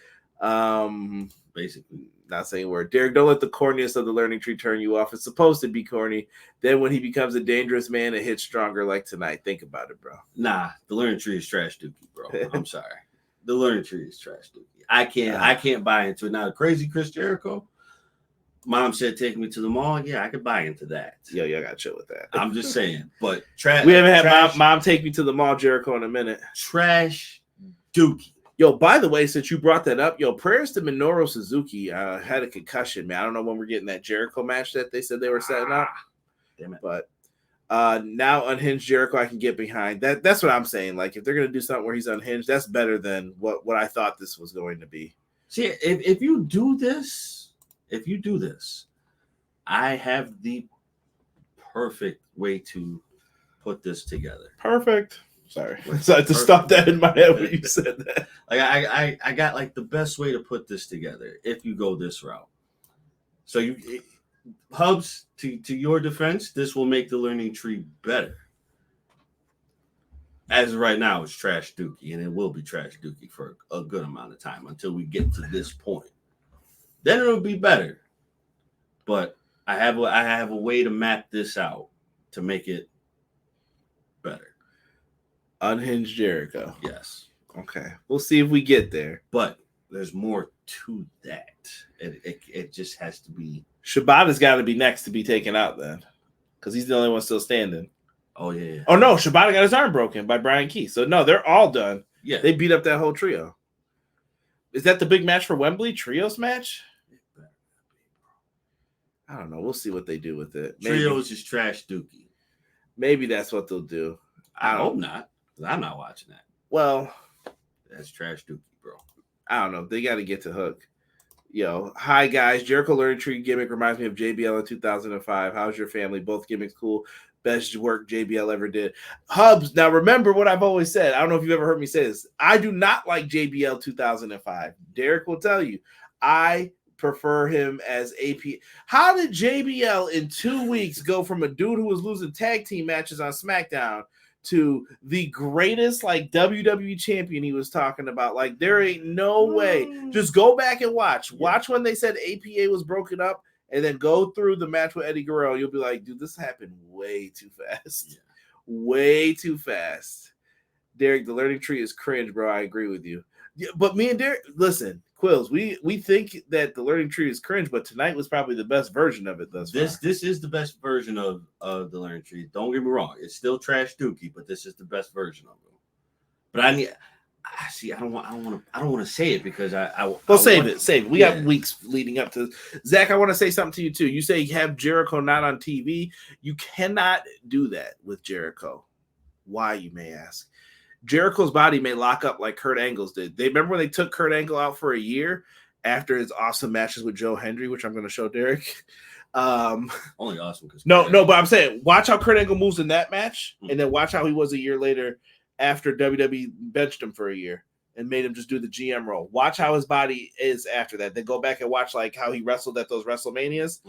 Basically. Not saying a word. Derek, don't let the corniness of the learning tree turn you off. It's supposed to be corny. Then when he becomes a dangerous man, it hits stronger like tonight. Think about it, bro. Nah, the learning tree is trash dookie, bro. I'm sorry. The learning tree is trash dookie. I can't buy into it. Now, the crazy Chris Jericho, mom said take me to the mall. Yeah, I could buy into that. Yo, y'all gotta chill with that. I'm just saying. But trash. We haven't had mom take me to the mall, Jericho, in a minute. Trash dookie. Yo, by the way, since you brought that up, prayers to Minoru Suzuki. Had a concussion, man. I don't know when we're getting that Jericho match that they said they were setting up. Damn it. But now unhinged Jericho, I can get behind. That's what I'm saying. Like, if they're gonna do something where he's unhinged, that's better than what I thought this was going to be. See, if you do this, I have the perfect way to put this together. Perfect. Sorry. So I had to stop that in my head when you said that. Like I got like the best way to put this together if you go this route. So Hubs, to your defense, this will make the learning tree better. As of right now, it's trash dookie, and it will be trash dookie for a good amount of time until we get to this point. Then it'll be better. But I have a way to map this out to make it better. Unhinged Jericho. Yes. Okay. We'll see if we get there. But there's more to that. It just has to be. Shibata's got to be next to be taken out then, because he's the only one still standing. Oh, yeah. Oh, no. Shibata got his arm broken by Brian Keith. So, no, they're all done. Yeah. They beat up that whole trio. Is that the big match for Wembley? Trios match? I don't know. We'll see what they do with it. Trios is trash dookie. Maybe that's what they'll do. I hope not. I'm not watching that. Well, that's trash dookie, bro. I don't know. They got to get to Hook. Hi guys. Jericho Learning Tree gimmick reminds me of JBL in 2005. How's your family? Both gimmicks cool. Best work JBL ever did. Hubs. Now remember what I've always said. I don't know if you've ever heard me say this. I do not like JBL 2005. Derek will tell you. I prefer him as AP. How did JBL in 2 weeks go from a dude who was losing tag team matches on SmackDown to the greatest WWE champion he was talking about? Like, there ain't no way. Just go back and watch. Watch when they said APA was broken up, and then go through the match with Eddie Guerrero. You'll be like, dude, this happened way too fast. Way too fast. Derek, the learning tree is cringe, bro. I agree with you. Yeah, but me and Derek, listen, Quills, we think that the learning tree is cringe, but tonight was probably the best version of it thus far. This is the best version of the learning tree. Don't get me wrong; it's still trash dookie, but this is the best version of it. But I don't want to say it because save it. We got weeks leading up to Zach. I want to say something to you too. You say you have Jericho not on TV. You cannot do that with Jericho. Why, you may ask? Jericho's body may lock up like Kurt Angle's did. They remember when they took Kurt Angle out for a year after his awesome matches with Joe Hendry, which I'm going to show Derek. Only awesome because no, but I'm saying watch how Kurt Angle moves in that match, and then watch how he was a year later after WWE benched him for a year and made him just do the GM role. Watch how his body is after that. Then go back and watch like how he wrestled at those WrestleManias.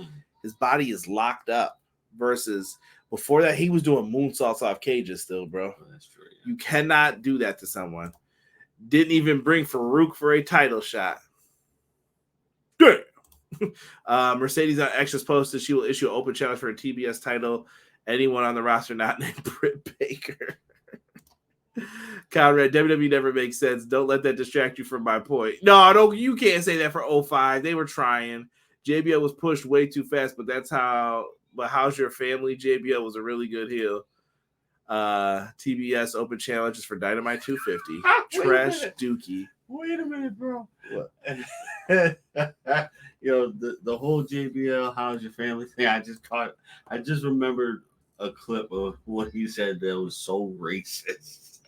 His body is locked up versus before that he was doing moonsaults off cages still, bro. Oh, that's true. Yeah. You cannot do that to someone. Didn't even bring Farouk for a title shot. Mercedes on X's posted she will issue an open challenge for a TBS title. Anyone on the roster not named Britt Baker. Conrad, WWE never makes sense. Don't let that distract you from my point. No, you can't say that for 05. They were trying. JBL was pushed way too fast, but that's how. But how's your family? JBL was a really good heel. TBS open challenges for Dynamite 250. Trash dookie. Wait a minute, bro. What? The whole JBL how's your family thing. I just remembered a clip of what he said that was so racist.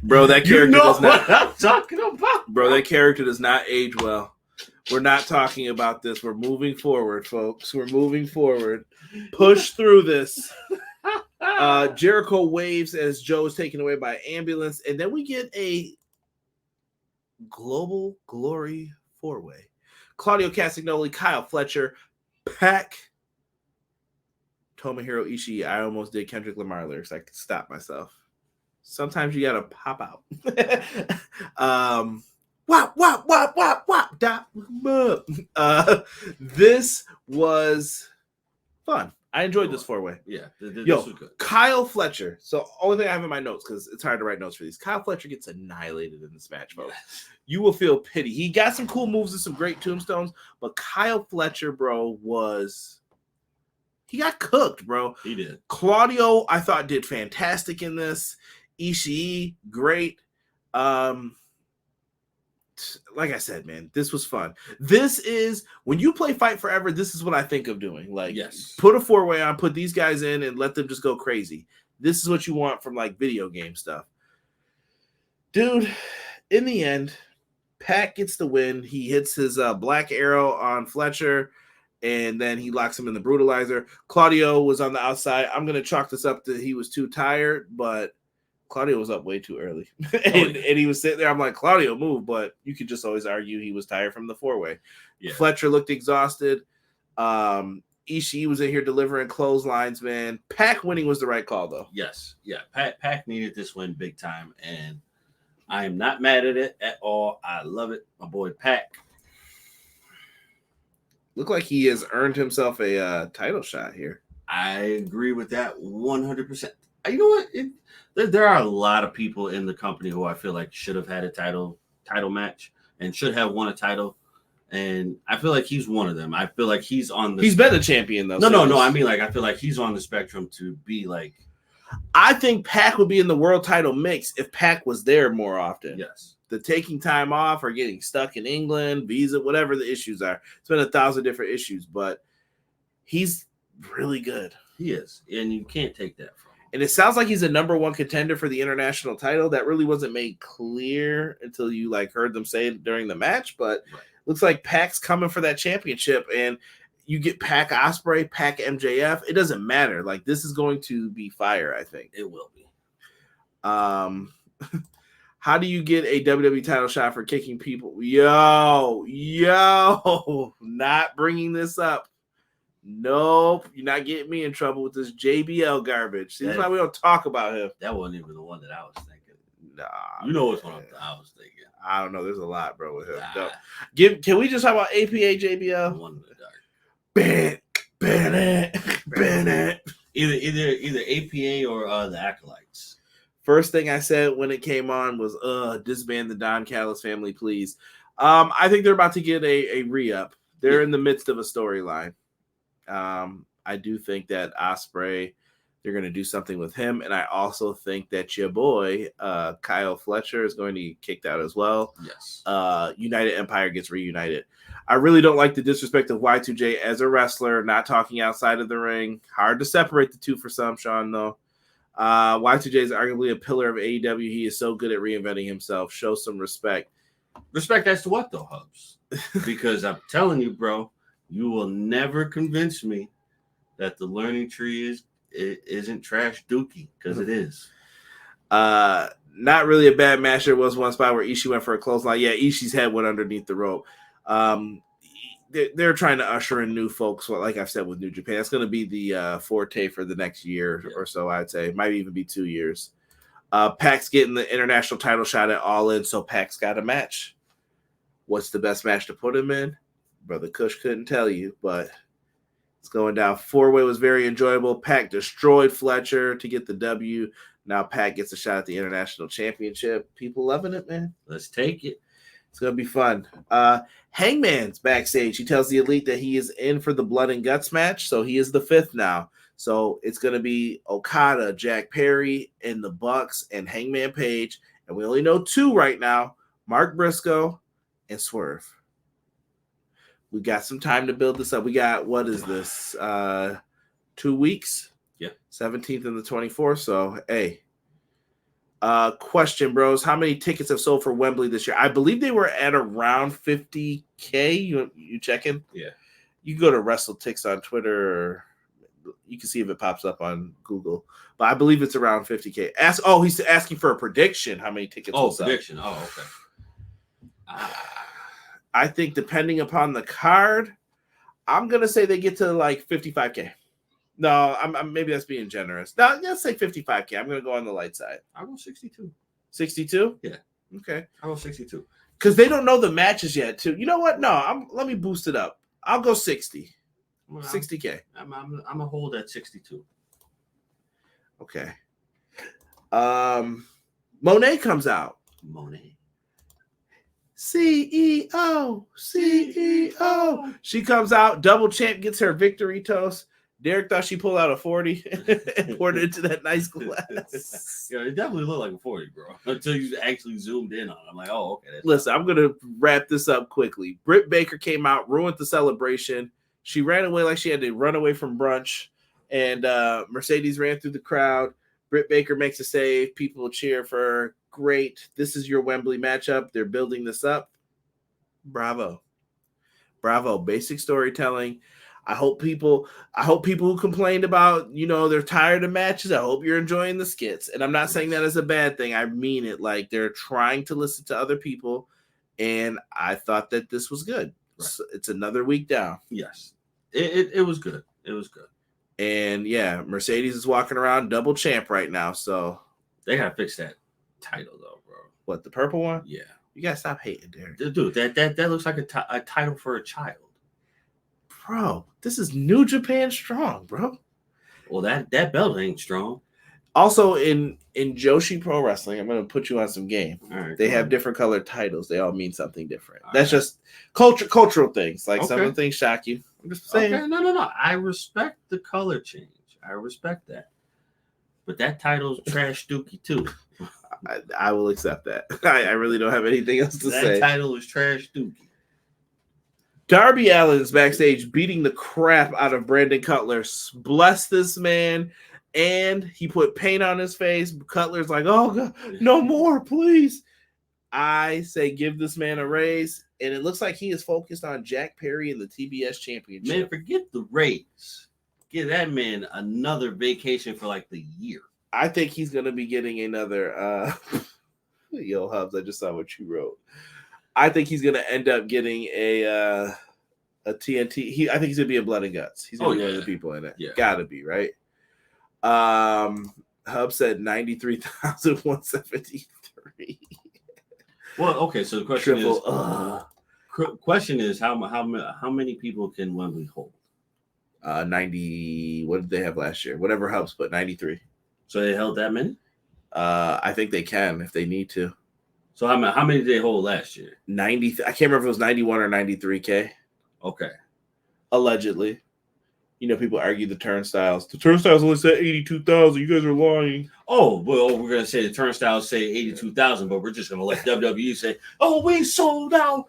Bro, that character does not. What I'm talking about. Bro, that character does not age well. We're not talking about this. We're moving forward, folks. We're moving forward. Push through this. Jericho waves as Joe is taken away by ambulance. And then we get a global glory four-way. Claudio Castagnoli, Kyle Fletcher, Pac, Tomohiro Ishii, I almost did Kendrick Lamar lyrics. I could stop myself. Sometimes you gotta pop out. Wop, wop, wop, wop, wop, dot, this was fun. I enjoyed this 4-way. Yeah, this Yo, was good. Kyle Fletcher. So only thing I have in my notes, because it's hard to write notes for these. Kyle Fletcher gets annihilated in this match, folks. Yes. You will feel pity. He got some cool moves and some great tombstones, but Kyle Fletcher, bro, he got cooked, bro. He did. Claudio, I thought, did fantastic in this. Ishii, great. Like I said, man, this was fun. This is when you play Fight Forever. This is what I think of doing. Like, yes, put a 4-way on, put these guys in, and let them just go crazy. This is what you want from like video game stuff, dude. In the end, Pac gets the win. He hits his black arrow on Fletcher, and then he locks him in the brutalizer. Claudio was on the outside. I'm gonna chalk this up to he was too tired, but Claudio was up way too early. and he was sitting there. I'm like, Claudio, move. But you could just always argue he was tired from the 4-way. Yeah. Fletcher looked exhausted. Ishii was in here delivering clotheslines, man. Pac winning was the right call, though. Yes. Yeah. Pac needed this win big time. And I am not mad at it at all. I love it. My boy Pac. Looked like he has earned himself a title shot here. I agree with that 100%. You know what? There are a lot of people in the company who I feel like should have had a title match and should have won a title, and I feel like he's one of them. I feel like he's on the. He's been a champion though. No. I mean, like, I feel like he's on the spectrum to be like. I think Pac would be in the world title mix if Pac was there more often. Yes. The taking time off or getting stuck in England, visa, whatever the issues are. It's been 1,000 different issues, but he's really good. He is, and you can't take that from him. And it sounds like he's a number one contender for the international title. That really wasn't made clear until you like heard them say it during the match. But looks like Pac's coming for that championship, and you get Pac Ospreay, Pac MJF. It doesn't matter. Like, this is going to be fire. I think it will be. How do you get a WWE title shot for kicking people? Yo, not bringing this up. Nope, you're not getting me in trouble with this JBL garbage. See, that's why we don't talk about him. That wasn't even the one that I was thinking. Nah, you know which one I was thinking. I don't know. There's a lot, bro, with him. Nah. Can we just talk about APA JBL? One in the dark. Bennett. Either APA or the Acolytes. First thing I said when it came on was, disband the Don Callis family, please. I think they're about to get a re-up. They're in the midst of a storyline. I do think that Ospreay, they're going to do something with him. And I also think that your boy, Kyle Fletcher, is going to get kicked out as well. Yes. United Empire gets reunited. I really don't like the disrespect of Y2J as a wrestler, not talking outside of the ring. Hard to separate the two for some, Sean, though. Y2J is arguably a pillar of AEW. He is so good at reinventing himself. Show some respect. Respect as to what, though, Hubs? Because I'm telling you, bro, you will never convince me that the learning tree isn't trash dookie, because it is. Not really a bad match. There was one spot where Ishii went for a clothesline. Yeah, Ishii's head went underneath the rope. They're trying to usher in new folks. Well, like I've said with New Japan, it's going to be the forte for the next year or so, I'd say. Might even be 2 years. Pac's getting the international title shot at All In, so Pac's got a match. What's the best match to put him in? Brother Kush couldn't tell you, but it's going down. 4-way was very enjoyable. Pac destroyed Fletcher to get the W. Now Pac gets a shot at the international championship. People loving it, man. Let's take it. It's going to be fun. Hangman's backstage. He tells the Elite that he is in for the Blood and Guts match, so he is the 5th now. So it's going to be Okada, Jack Perry, and the Bucks, and Hangman Page. And we only know 2 right now, Mark Briscoe and Swerve. We got some time to build this up. We got, what is this, 2 weeks? Yeah. 17th and the 24th. So, hey. Question, bros. How many tickets have sold for Wembley this year? I believe they were at around 50K. You checking? Yeah. You can go to WrestleTix on Twitter, or you can see if it pops up on Google. But I believe it's around 50K. He's asking for a prediction. How many tickets? Prediction. Oh, okay. I think depending upon the card, I'm gonna say they get to like 55K. No, I'm maybe that's being generous. No, let's say 55K. I'm gonna go on the light side. I'll go 62. 62? Yeah. Okay. I'll go 62. Because they don't know the matches yet, too. You know what? No, let me boost it up. I'll go 60. 60K. I'm gonna hold at 62. Okay. Monet comes out. Monet. CEO. She comes out. Double champ gets her victory toast. Derek thought she pulled out a 40 and poured it into that nice glass. Yeah, it definitely looked like a 40, bro. Until you actually zoomed in on it. I'm like, oh, okay. Listen, I'm going to wrap this up quickly. Britt Baker came out, ruined the celebration. She ran away like she had to run away from brunch. And Mercedes ran through the crowd. Britt Baker makes a save. People cheer for her. Great. This is your Wembley matchup. They're building this up. Bravo. Basic storytelling. I hope people who complained about, they're tired of matches. I hope you're enjoying the skits. And I'm not saying that as a bad thing. I mean it. Like, they're trying to listen to other people. And I thought that this was good. Right. So it's another week down. Yes. It was good. It was good. And yeah, Mercedes is walking around double champ right now. So they gotta fix that title though, bro. What, the purple one? Yeah. You gotta stop hating, Derek. Dude, that looks like a title for a child. Bro, this is New Japan Strong, bro. Well, that belt ain't strong. Also, in Joshi Pro Wrestling, I'm going to put you on some game. All right, they have different colored titles. They all mean something different. That's just cultural things. Like some of the things shock you. I'm just saying. Okay, no. I respect the color change. I respect that. But that title's trash dookie too. I will accept that. I really don't have anything else to say. That title is trash dookie. Darby Allin's backstage beating the crap out of Brandon Cutler. Bless this man. And he put paint on his face. Cutler's like, oh, God, no more, please. I say give this man a raise. And it looks like he is focused on Jack Perry and the TBS championship. Man, forget the raise. Give that man another vacation for like the year. I think he's going to be getting another. Yo, Hubs, I just saw what you wrote. I think he's going to end up getting a TNT. I think he's going to be in Blood and Guts. He's going to be one of the people in it. Yeah. Gotta be, right? Hub said 93,173. Well, okay, so the question is how many people can Wembley hold? 90. What did they have last year? Whatever Hubs put, 93. So they held that many? I think they can if they need to. So how many did they hold last year? 90. I can't remember if it was 91 or 93K. Okay. Allegedly. People argue the turnstiles. The turnstiles only said 82,000. You guys are lying. Oh, well, we're going to say the turnstiles say 82,000, but we're just going to let WWE say, oh, we sold out.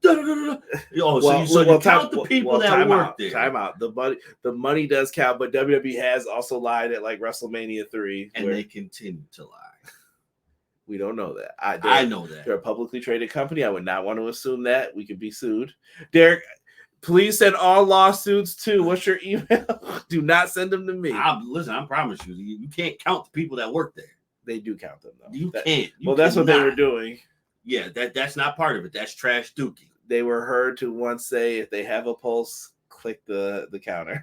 So you count the people that work there. Time out. The money does count, but WWE has also lied at like WrestleMania 3. And they continue to lie. We don't know that. I know that. They're a publicly traded company. I would not want to assume that. We could be sued. Derek, please send all lawsuits to. What's your email? Do not send them to me. Listen, I promise you, you can't count the people that work there. They do count them, though. You can't. That's what they were doing. Yeah, that's not part of it. That's trash dookie. They were heard to once say, if they have a pulse, click the counter.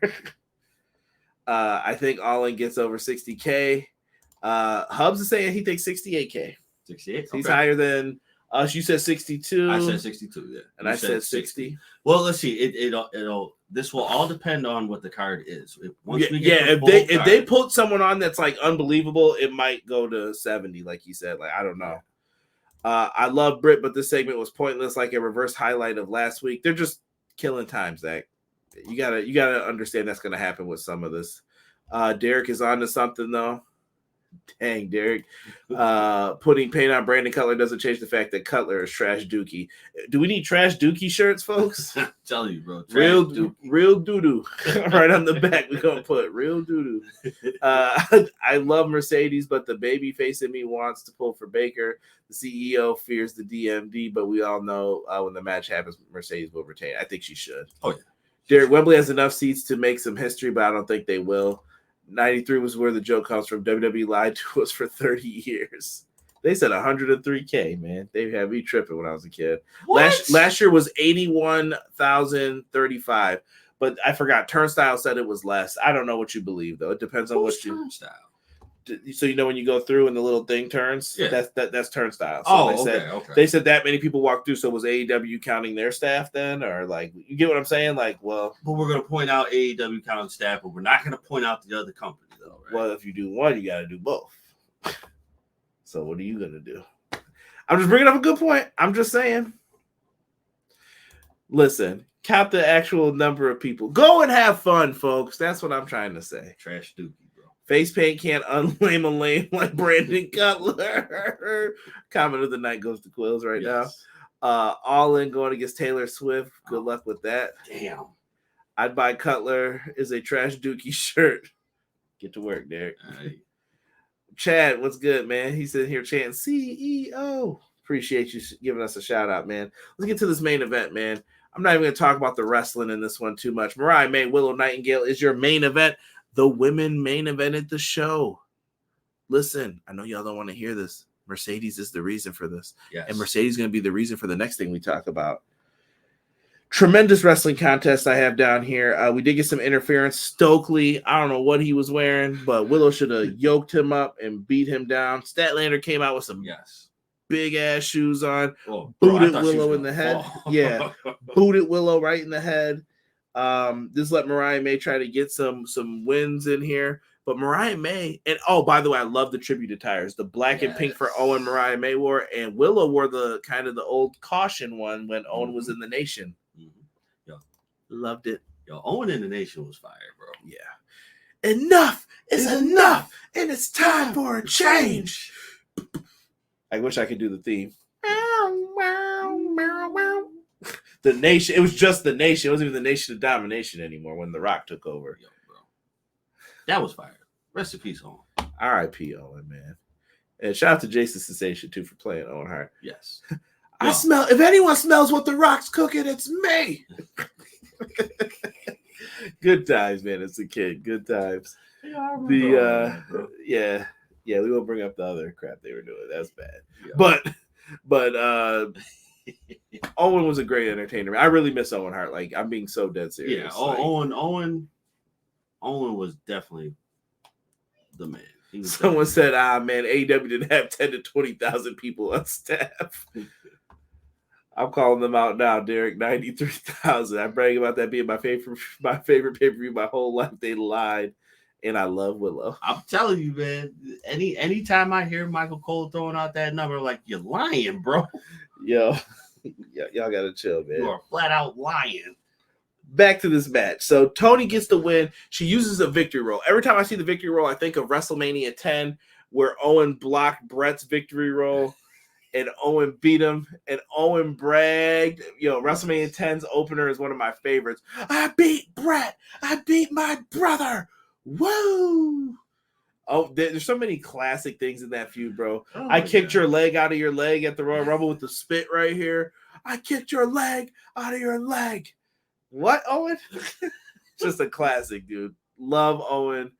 I think Allin gets over 60K. Hubs is saying he thinks 68K. 68? He's higher than us. You said 62. I said 62, yeah. And I said 60. Well, let's see. It'll this will all depend on what the card is. If they put someone on that's like unbelievable, it might go to 70, like you said. Like, I don't know. I love Britt, but this segment was pointless, like a reverse highlight of last week. They're just killing time, Zach. You gotta understand that's gonna happen with some of this. Derek is on to something though. Dang, Derek. Putting paint on Brandon Cutler doesn't change the fact that Cutler is trash dookie. Do we need trash dookie shirts, folks? I'm telling you, bro. Real doo-doo. Right on the back, we're going to put real doo-doo. I love Mercedes, but the baby face in me wants to pull for Baker. The CEO fears the DMD, but we all know when the match happens, Mercedes will retain. I think she should. Oh, yeah. Derek, Wembley has enough seats to make some history, but I don't think they will. 93 was where the joke comes from. WWE lied to us for 30 years. They said 103K, man. They had me tripping when I was a kid. Last year was 81,035. But I forgot. Turnstile said it was less. I don't know what you believe though. It depends on what you. Turnstile? So you know when you go through and the little thing turns, Yeah. that's Turnstile. So okay. They said that many people walked through. So was AEW counting their staff then, or like you get what I'm saying? Like, well, but we're gonna point out AEW counting staff, but we're not gonna point out the other company though. Right? Well, if you do one, you got to do both. So what are you gonna do? I'm just bringing up a good point. I'm just saying. Listen, count the actual number of people. Go and have fun, folks. That's what I'm trying to say. Trash Dookie. Face paint can't unlame a lame like Brandon Cutler. Comment of the night goes to Quills right now. All in going against Taylor Swift. Good luck with that. Damn. I'd buy Cutler is a Trash Dookie shirt. Get to work, Derek. Right. Chad, what's good, man? He's sitting here chanting CEO. Appreciate you giving us a shout out, man. Let's get to this main event, man. I'm not even going to talk about the wrestling in this one too much. Mariah May, Willow Nightingale is your main event. The women main evented the show. Listen, I know y'all don't want to hear this. Mercedes is the reason for this. Yes. And Mercedes is going to be the reason for the next thing we talk about. Tremendous wrestling contest I have down here. We did get some interference. Stokely, I don't know what he was wearing, but Willow should have yoked him up and beat him down. Statlander came out with some big-ass shoes on. Booted Willow in the head. Yeah, booted Willow right in the head. This let Mariah May try to get some wins in here, but Mariah May, and oh, by the way, I love the tribute attires, the black and pink for Owen. Mariah May wore, and Willow wore the kind of the old caution one when Owen was in the Nation. Yo, loved it. Yo, Owen in the Nation was fire, bro. Yeah, enough is enough, and it's time for a change. I wish I could do the theme. The Nation. It was just the Nation. It wasn't even the Nation of Domination anymore when The Rock took over. Yo, bro. That was fire. Rest in peace, Owen. R.I.P. Owen, man. And shout out to Jason Sensation, too, for playing Owen Hart. Yes. I smell, if anyone smells what The Rock's cooking, it's me. Good times, man. It's a kid. Good times. Yeah, we won't bring up the other crap they were doing. That's bad. Yeah. But Owen was a great entertainer. I really miss Owen Hart. Like, I'm being so dead serious. Yeah, Owen was definitely the man. Someone said, man, AEW didn't have 10 to 20,000 people on staff. I'm calling them out now, Derek. 93,000. I brag about that being my favorite pay-per-view my whole life. They lied. And I love Willow. I'm telling you, man. Anytime I hear Michael Cole throwing out that number, I'm like, you're lying, bro. Yo, y'all gotta chill, man. You are flat out lying. Back to this match. So Tony gets the win. She uses a victory roll. Every time I see the victory roll, I think of WrestleMania 10, where Owen blocked Brett's victory roll, and Owen beat him, and Owen bragged. WrestleMania 10's opener is one of my favorites. I beat Brett. I beat my brother. Woo! Oh, there's so many classic things in that feud, bro. Oh, I kicked your leg out of your leg at the Royal Rumble with the spit right here. I kicked your leg out of your leg. What, Owen? Just a classic, dude. Love Owen.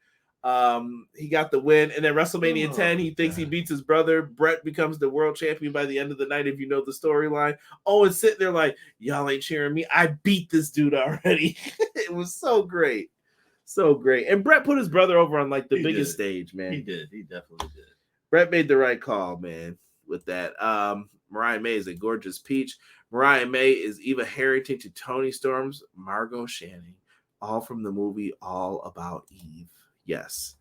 He got the win. And then WrestleMania 10, he thinks he beats his brother. Brett becomes the world champion by the end of the night, if you know the storyline. Owen's sitting there like, y'all ain't cheering me. I beat this dude already. It was so great. So great. And Brett put his brother over on like the biggest stage, man. He did. He definitely did. Brett made the right call, man, with that. Mariah May is a gorgeous peach. Mariah May is Eva Harrington to Toni Storm's Margot Channing. All from the movie All About Eve. Yes.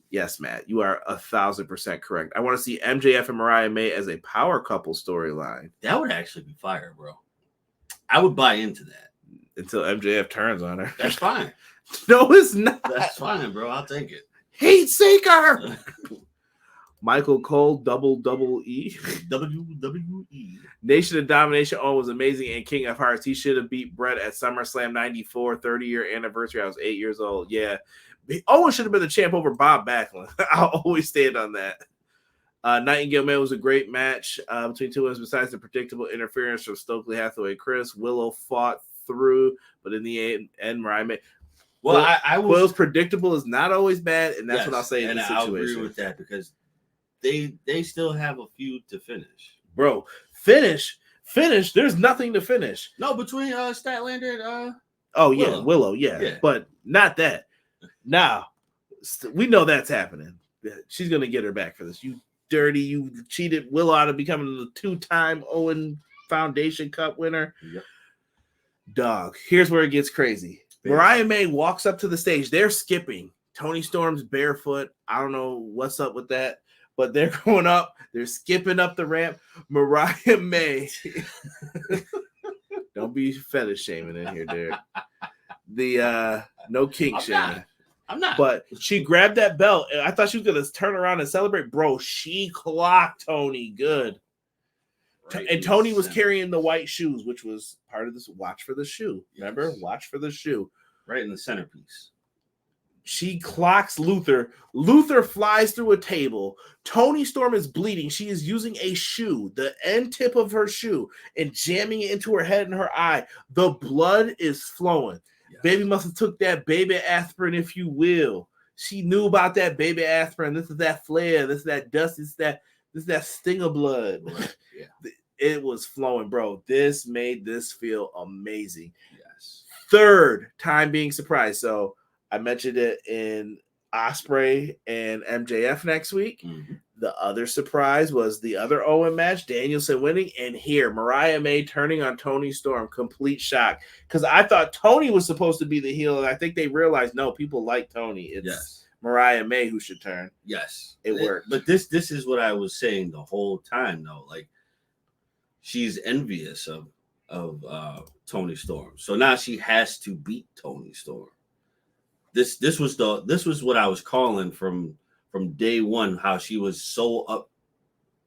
Yes, Matt. You are 1,000% correct. I want to see MJF and Mariah May as a power couple storyline. That would actually be fire, bro. I would buy into that. Until MJF turns on her. That's fine. No, it's not. That's fine, bro. I'll take it. Heat Seeker. Michael Cole, double E. WWE. Nation of Domination. Oh, was amazing. And King of Hearts. He should have beat Brett at SummerSlam 94, 30-year anniversary. I was 8 years old. Yeah. Owen should have been the champ over Bob Backlund. I'll always stand on that. Nightingale Man was a great match between two women. Besides the predictable interference from Stokely Hathaway Chris, Willow fought through, but in the end, Mariah May. Well, I Will's predictable is not always bad, and that's what I'll say in this situation. I agree with that because they still have a feud to finish. Bro, finish. There's nothing to finish. No, between Statlander and Oh yeah, Willow, yeah, but not that. Now we know that's happening. She's gonna get her back for this. You dirty, you cheated Willow out of becoming the 2-time Owen Foundation Cup winner. Yep. Dog. Here's where it gets crazy. Mariah May walks up to the stage. They're skipping. Toni Storm's barefoot. I don't know what's up with that, but they're going up. They're skipping up the ramp. Mariah May. Don't be fetish shaming in here, Derek. The no kink shaming. I'm not. But she grabbed that belt, and I thought she was going to turn around and celebrate. Bro, she clocked Toni good. Right, and Toni was carrying the white shoes, which was part of this. Watch for the shoe. Remember? Watch for the shoe. Right in the centerpiece. She clocks Luther. Luther flies through a table. Toni Storm is bleeding. She is using a shoe, the end tip of her shoe, and jamming it into her head and her eye. The blood is flowing. Yes. Baby must have took that baby aspirin, if you will. She knew about that baby aspirin. This is that flare. This is that dust. This is that sting of blood. Yeah. It was flowing, bro. This made this feel amazing. Yes. Third time being surprised. So I mentioned it in Ospreay and MJF next week. Mm-hmm. The other surprise was the other Owen match, Danielson winning, and here Mariah May turning on Toni Storm. Complete shock, because I thought Toni was supposed to be the heel, and I think they realized no, people like Toni. It's Mariah May who should turn. Yes, it worked. But this is what I was saying the whole time, though. Like, she's envious of Toni Storm, so now she has to beat Toni Storm. This was what I was calling from day one, how she was so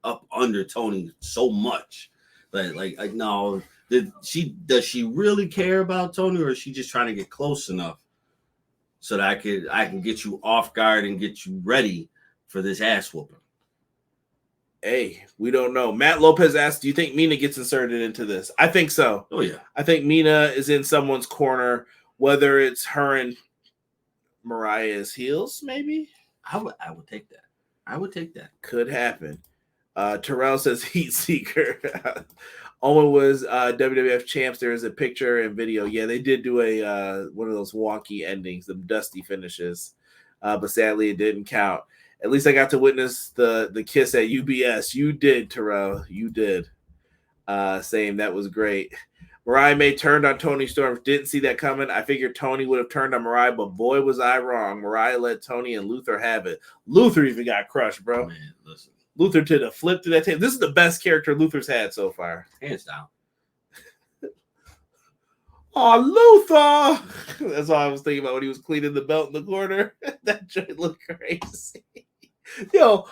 up under Toni so much. Like no, does she really care about Toni, or is she just trying to get close enough so that I can get you off guard and get you ready for this ass whooping? Hey, we don't know. Matt Lopez asked, do you think Mina gets inserted into this? I think so. Oh yeah. I think Mina is in someone's corner, whether it's her and Mariah's heels, maybe. I would take that. I would take that. Could happen. Terrell says Heat Seeker. Owen was WWF champs. There is a picture and video. Yeah, they did do a one of those wonky endings, the dusty finishes, but sadly it didn't count. At least I got to witness the kiss at UBS. You did, Terrell. You did. Same. That was great. Mariah May turned on Toni Storm. Didn't see that coming. I figured Toni would have turned on Mariah, but boy, was I wrong. Mariah let Toni and Luther have it. Luther even got crushed, bro. Man, listen. Luther did a flip to that table. This is the best character Luther's had so far. Hands down. Oh, Luther! That's all I was thinking about when he was cleaning the belt in the corner. That joint looked crazy. Yo,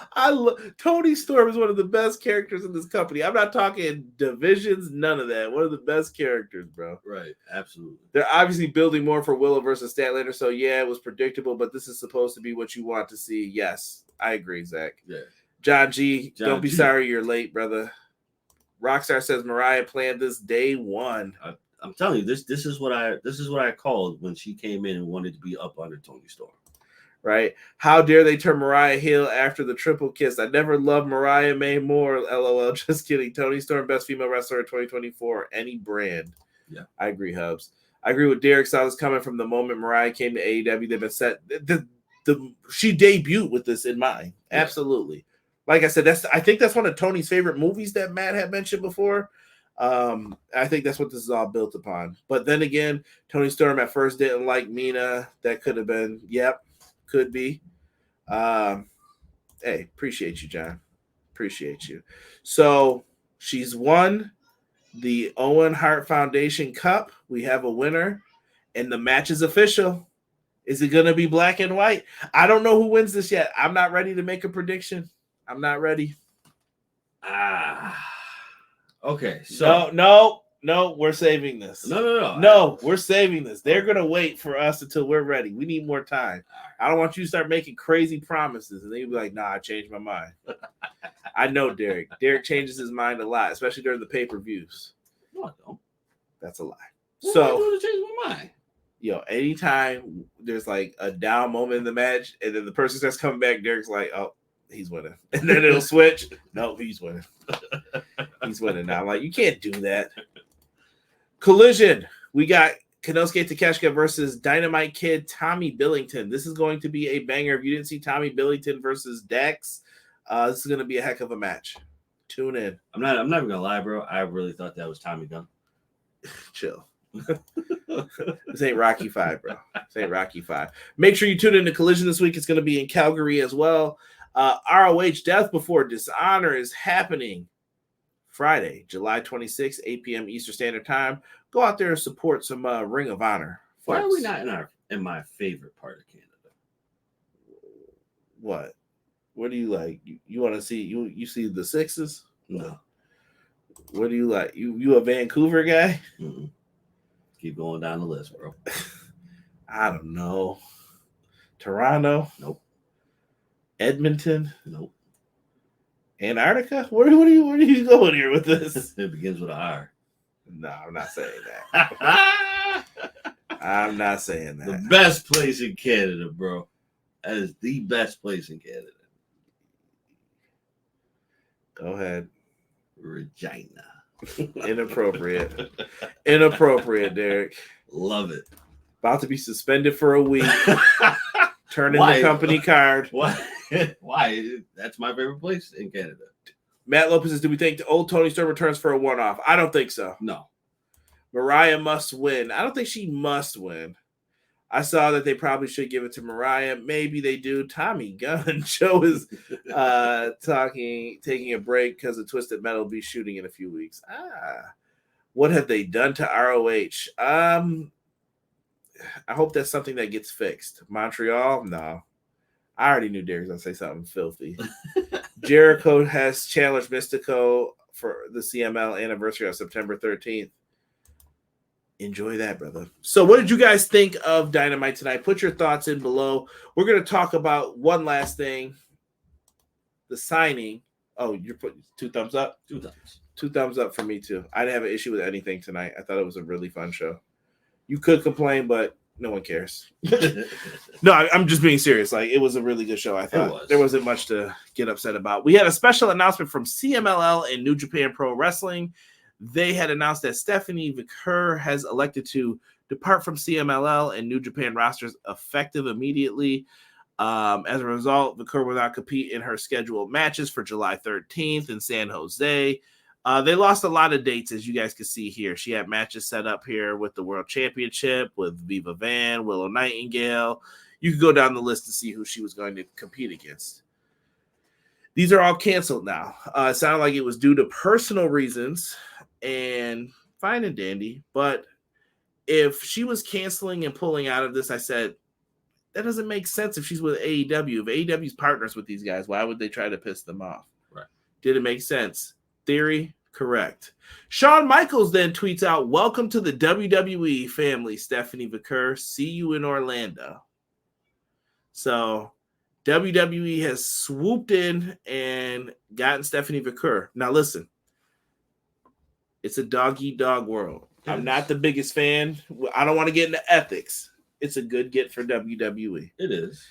Toni Storm is one of the best characters in this company. I'm not talking divisions, none of that. One of the best characters, bro. Right, absolutely. They're obviously building more for Willow versus Statlander, so yeah, it was predictable, but this is supposed to be what you want to see. Yes, I agree, Zach. Yeah. John G, don't be sorry you're late, brother. Rockstar says Mariah planned this day one. I'm telling you, this is what I called when she came in and wanted to be up under Toni Storm. Right? How dare they turn Mariah heel after the triple kiss? I never loved Mariah May more. LOL. Just kidding. Toni Storm, best female wrestler in 2024. Any brand. Yeah. I agree, Hubs. I agree with Derek Styles coming from the moment Mariah came to AEW. They've been set. She debuted with this in mind. Yeah. Absolutely. Like I said, I think that's one of Toni's favorite movies that Matt had mentioned before. I think that's what this is all built upon. But then again, Toni Storm at first didn't like Mina. That could have been, could be. Hey, appreciate you, John. Appreciate you. So she's won the Owen Hart Foundation Cup. We have a winner, and the match is official. Is it going to be black and white? I don't know who wins this yet. I'm not ready to make a prediction. I'm not ready. Okay. So no, we're saving this. No, we're saving this. They're gonna wait for us until we're ready. We need more time. I don't want you to start making crazy promises and then you'll be like, nah, I changed my mind. I know Derek. Derek changes his mind a lot, especially during the pay-per-views. No, I don't. That's a lie. What am I doing to change my mind? Yo, anytime there's like a down moment in the match and then the person starts coming back, Derek's like, oh, he's winning. And then it'll switch. No, he's winning. He's winning now. I'm like, you can't do that. Collision. We got Konosuke Takeshita versus Dynamite Kid Tommy Billington. This is going to be a banger. If you didn't see Tommy Billington versus Dex, this is going to be a heck of a match. Tune in. I'm not even gonna lie, bro. I really thought that was Tommy Gunn. Chill. This ain't Rocky 5, bro. This ain't Rocky 5. Make sure you tune in to Collision this week. It's going to be in Calgary as well. ROH Death Before Dishonor is happening Friday, July 26th, 8 p.m. Eastern Standard Time. Go out there and support some Ring of Honor. Why are we not in my favorite part of Canada? What? What do you like? You want to see you see the Sixes? No. What do you like? You a Vancouver guy? Mm-mm. Keep going down the list, bro. I don't know. Toronto? Nope. Edmonton? Nope. Antarctica? Where are you going here with this? It begins with an R. No, I'm not saying that. I'm not saying that. The best place in Canada, bro. That is the best place in Canada. Go ahead. Regina. Inappropriate. Inappropriate, Derek. Love it. About to be suspended for a week. Turn in Why? the company card. Why? Why? That's my favorite place in Canada. Matt Lopez says, do we think the old Tony Storm returns for a one-off? I don't think so. No. Mariah must win. I don't think she must win. I saw that they probably should give it to Mariah. Maybe they do. Tommy Gunn. Joe is taking a break because of Twisted Metal will be shooting in a few weeks. What have they done to ROH? I hope that's something that gets fixed. Montreal? No. I already knew Derek was going to say something filthy. Jericho has challenged Mystico for the CML anniversary on September 13th. Enjoy that, brother. So what did you guys think of Dynamite tonight? Put your thoughts in below. We're going to talk about one last thing. The signing. Oh, you're putting 2 thumbs up? 2 thumbs. 2 thumbs up for me, too. I didn't have an issue with anything tonight. I thought it was a really fun show. You could complain, but no one cares. No, I'm just being serious. Like, it was a really good show, I thought. There wasn't much to get upset about. We had a special announcement from CMLL and New Japan Pro Wrestling. They had announced that Stephanie Vicker has elected to depart from CMLL and New Japan rosters effective immediately. As a result, Vicker will not compete in her scheduled matches for July 13th in San Jose. They lost a lot of dates, as you guys can see here. She had matches set up here with the World Championship, with Viva Van, Willow Nightingale. You can go down the list to see who she was going to compete against. These are all canceled now. It sounded like it was due to personal reasons, and fine and dandy. But if she was canceling and pulling out of this, I said, that doesn't make sense if she's with AEW. If AEW's partners with these guys, why would they try to piss them off? Right. Did it make sense? Theory, correct. Shawn Michaels then tweets out, welcome to the WWE family, Stephanie Vicker. See you in Orlando. So WWE has swooped in and gotten Stephanie Vicker. Now listen, it's a dog-eat-dog world. I'm not the biggest fan. I don't want to get into ethics. It's a good get for WWE. It is.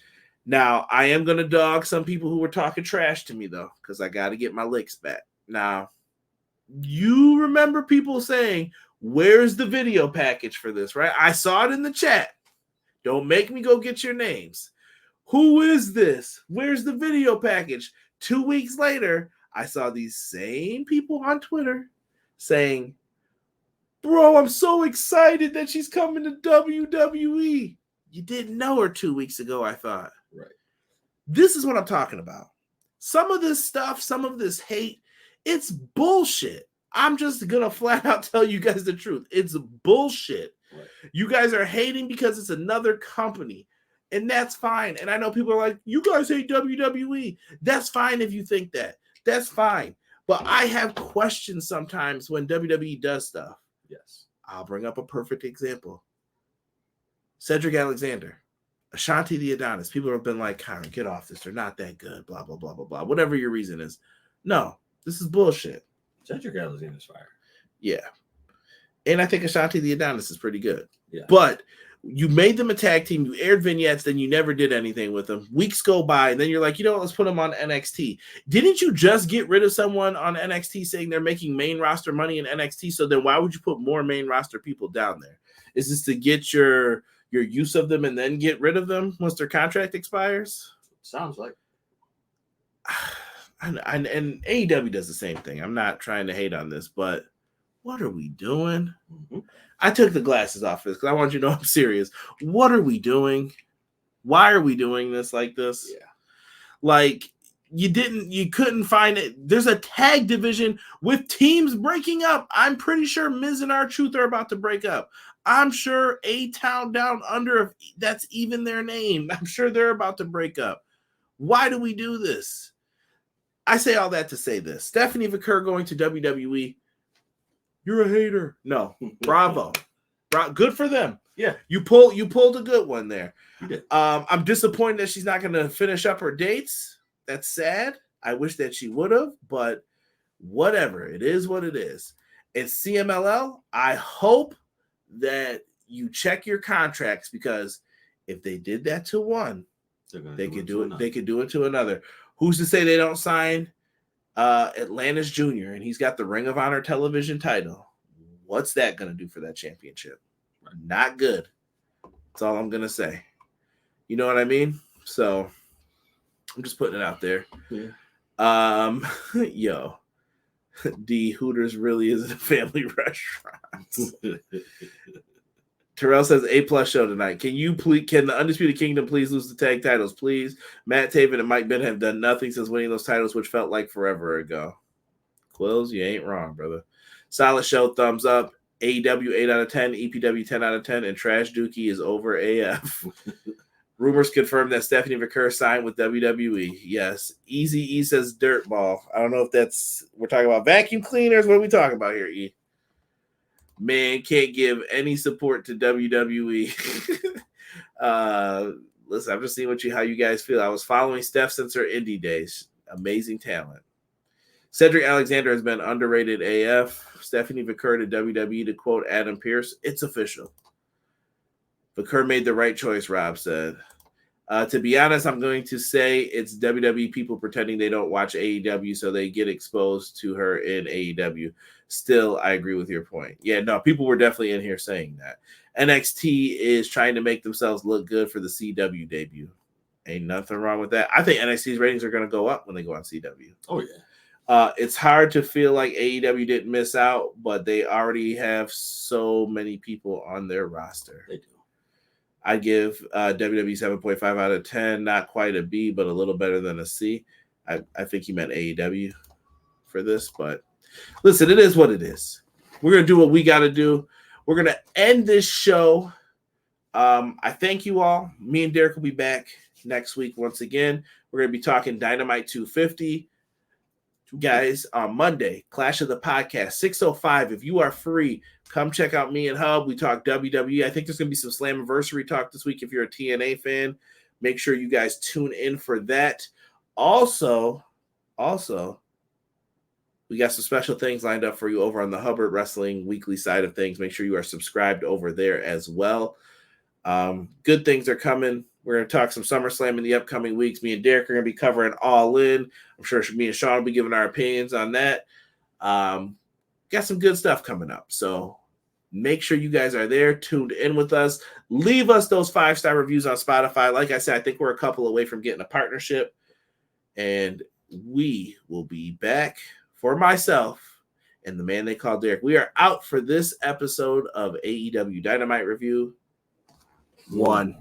Now, I am going to dog some people who were talking trash to me, though, because I got to get my licks back. Now, you remember people saying, where's the video package for this, right? I saw it in the chat. Don't make me go get your names. Who is this? Where's the video package? 2 weeks later, I saw these same people on Twitter saying, bro, I'm so excited that she's coming to WWE. You didn't know her 2 weeks ago, I thought. Right. This is what I'm talking about. Some of this stuff, some of this hate, it's bullshit. I'm just going to flat out tell you guys the truth. It's bullshit. Right. You guys are hating because it's another company, and that's fine. And I know people are like, you guys hate WWE. That's fine if you think that. That's fine. But I have questions sometimes when WWE does stuff. Yes. I'll bring up a perfect example. Cedric Alexander, Ashanti the Adonis. People have been like, Kyron, get off this. They're not that good. Blah, blah, blah, blah, blah. Whatever your reason is. No, this is bullshit. Cedric Alexander's fire. Yeah. And I think Ashanti the Adonis is pretty good. Yeah. But you made them a tag team. You aired vignettes. Then you never did anything with them. Weeks go by. And then you're like, you know what? Let's put them on NXT. Didn't you just get rid of someone on NXT saying they're making main roster money in NXT? So then why would you put more main roster people down there? Is this to get your use of them and then get rid of them once their contract expires? Sounds like. And AEW does the same thing. I'm not trying to hate on this, but what are we doing? Mm-hmm. I took the glasses off this because I want you to know I'm serious. What are we doing? Why are we doing this like this? Yeah. Like, you couldn't find it. There's a tag division with teams breaking up. I'm pretty sure Miz and R-Truth are about to break up. I'm sure A-Town Down Under, if that's even their name, I'm sure they're about to break up. Why do we do this? I say all that to say this. Stephanie McCurr going to WWE. You're a hater. No. Bravo. Good for them. Yeah. You pulled a good one there. You did. I'm disappointed that she's not going to finish up her dates. That's sad. I wish that she would have, but whatever. It is what it is. It's CMLL. I hope that you check your contracts, because if they did that to one, they could do it. They could do it to another. Who's to say they don't sign Atlantis Jr. and he's got the Ring of Honor television title? What's that going to do for that championship? Not good. That's all I'm going to say. You know what I mean? So I'm just putting it out there. Yeah. Yo, D, Hooters really isn't a family restaurant. Terrell says A+ show tonight. Can the Undisputed Kingdom please lose the tag titles, please? Matt Taven and Mike Bennett have done nothing since winning those titles, which felt like forever ago. Quills, you ain't wrong, brother. Solid show, thumbs up. AEW 8 out of 10, EPW 10 out of 10, and Trash Dookie is over AF. Rumors confirm that Stephanie McCurr signed with WWE. Yes. Easy E says Dirtball. I don't know if we're talking about vacuum cleaners. What are we talking about here, E? Man, can't give any support to WWE. Listen, I'm just seeing how you guys feel. I was following Steph since her indie days. Amazing talent. Cedric Alexander has been underrated AF. Stephanie McCurr to WWE, to quote Adam Pearce, it's official. McCurr made the right choice, Rob said. To be honest, I'm going to say it's WWE people pretending they don't watch AEW so they get exposed to her in AEW. Still, I agree with your point. Yeah, no, people were definitely in here saying that. NXT is trying to make themselves look good for the CW debut. Ain't nothing wrong with that. I think NXT's ratings are going to go up when they go on CW. Oh, yeah. It's hard to feel like AEW didn't miss out, but they already have so many people on their roster. They do. I give WWE 7.5 out of 10, not quite a B, but a little better than a C. I think he meant AEW for this, but listen, it is what it is. We're going to do what we got to do. We're going to end this show. I thank you all. Me and Derek will be back next week once again. We're going to be talking Dynamite 250. Guys, on Monday, Clash of the Podcast, 6:05. If you are free, come check out me and Hub. We talk WWE. I think there's going to be some Slammiversary talk this week. If you're a TNA fan, make sure you guys tune in for that. Also, we got some special things lined up for you over on the Hubbard Wrestling Weekly side of things. Make sure you are subscribed over there as well. Good things are coming. We're going to talk some SummerSlam in the upcoming weeks. Me and Derek are going to be covering All In. I'm sure me and Sean will be giving our opinions on that. Got some good stuff coming up. So make sure you guys are there, tuned in with us. Leave us those 5-star reviews on Spotify. Like I said, I think we're a couple away from getting a partnership. And we will be back for myself and the man they call Derek. We are out for this episode of AEW Dynamite Review 1.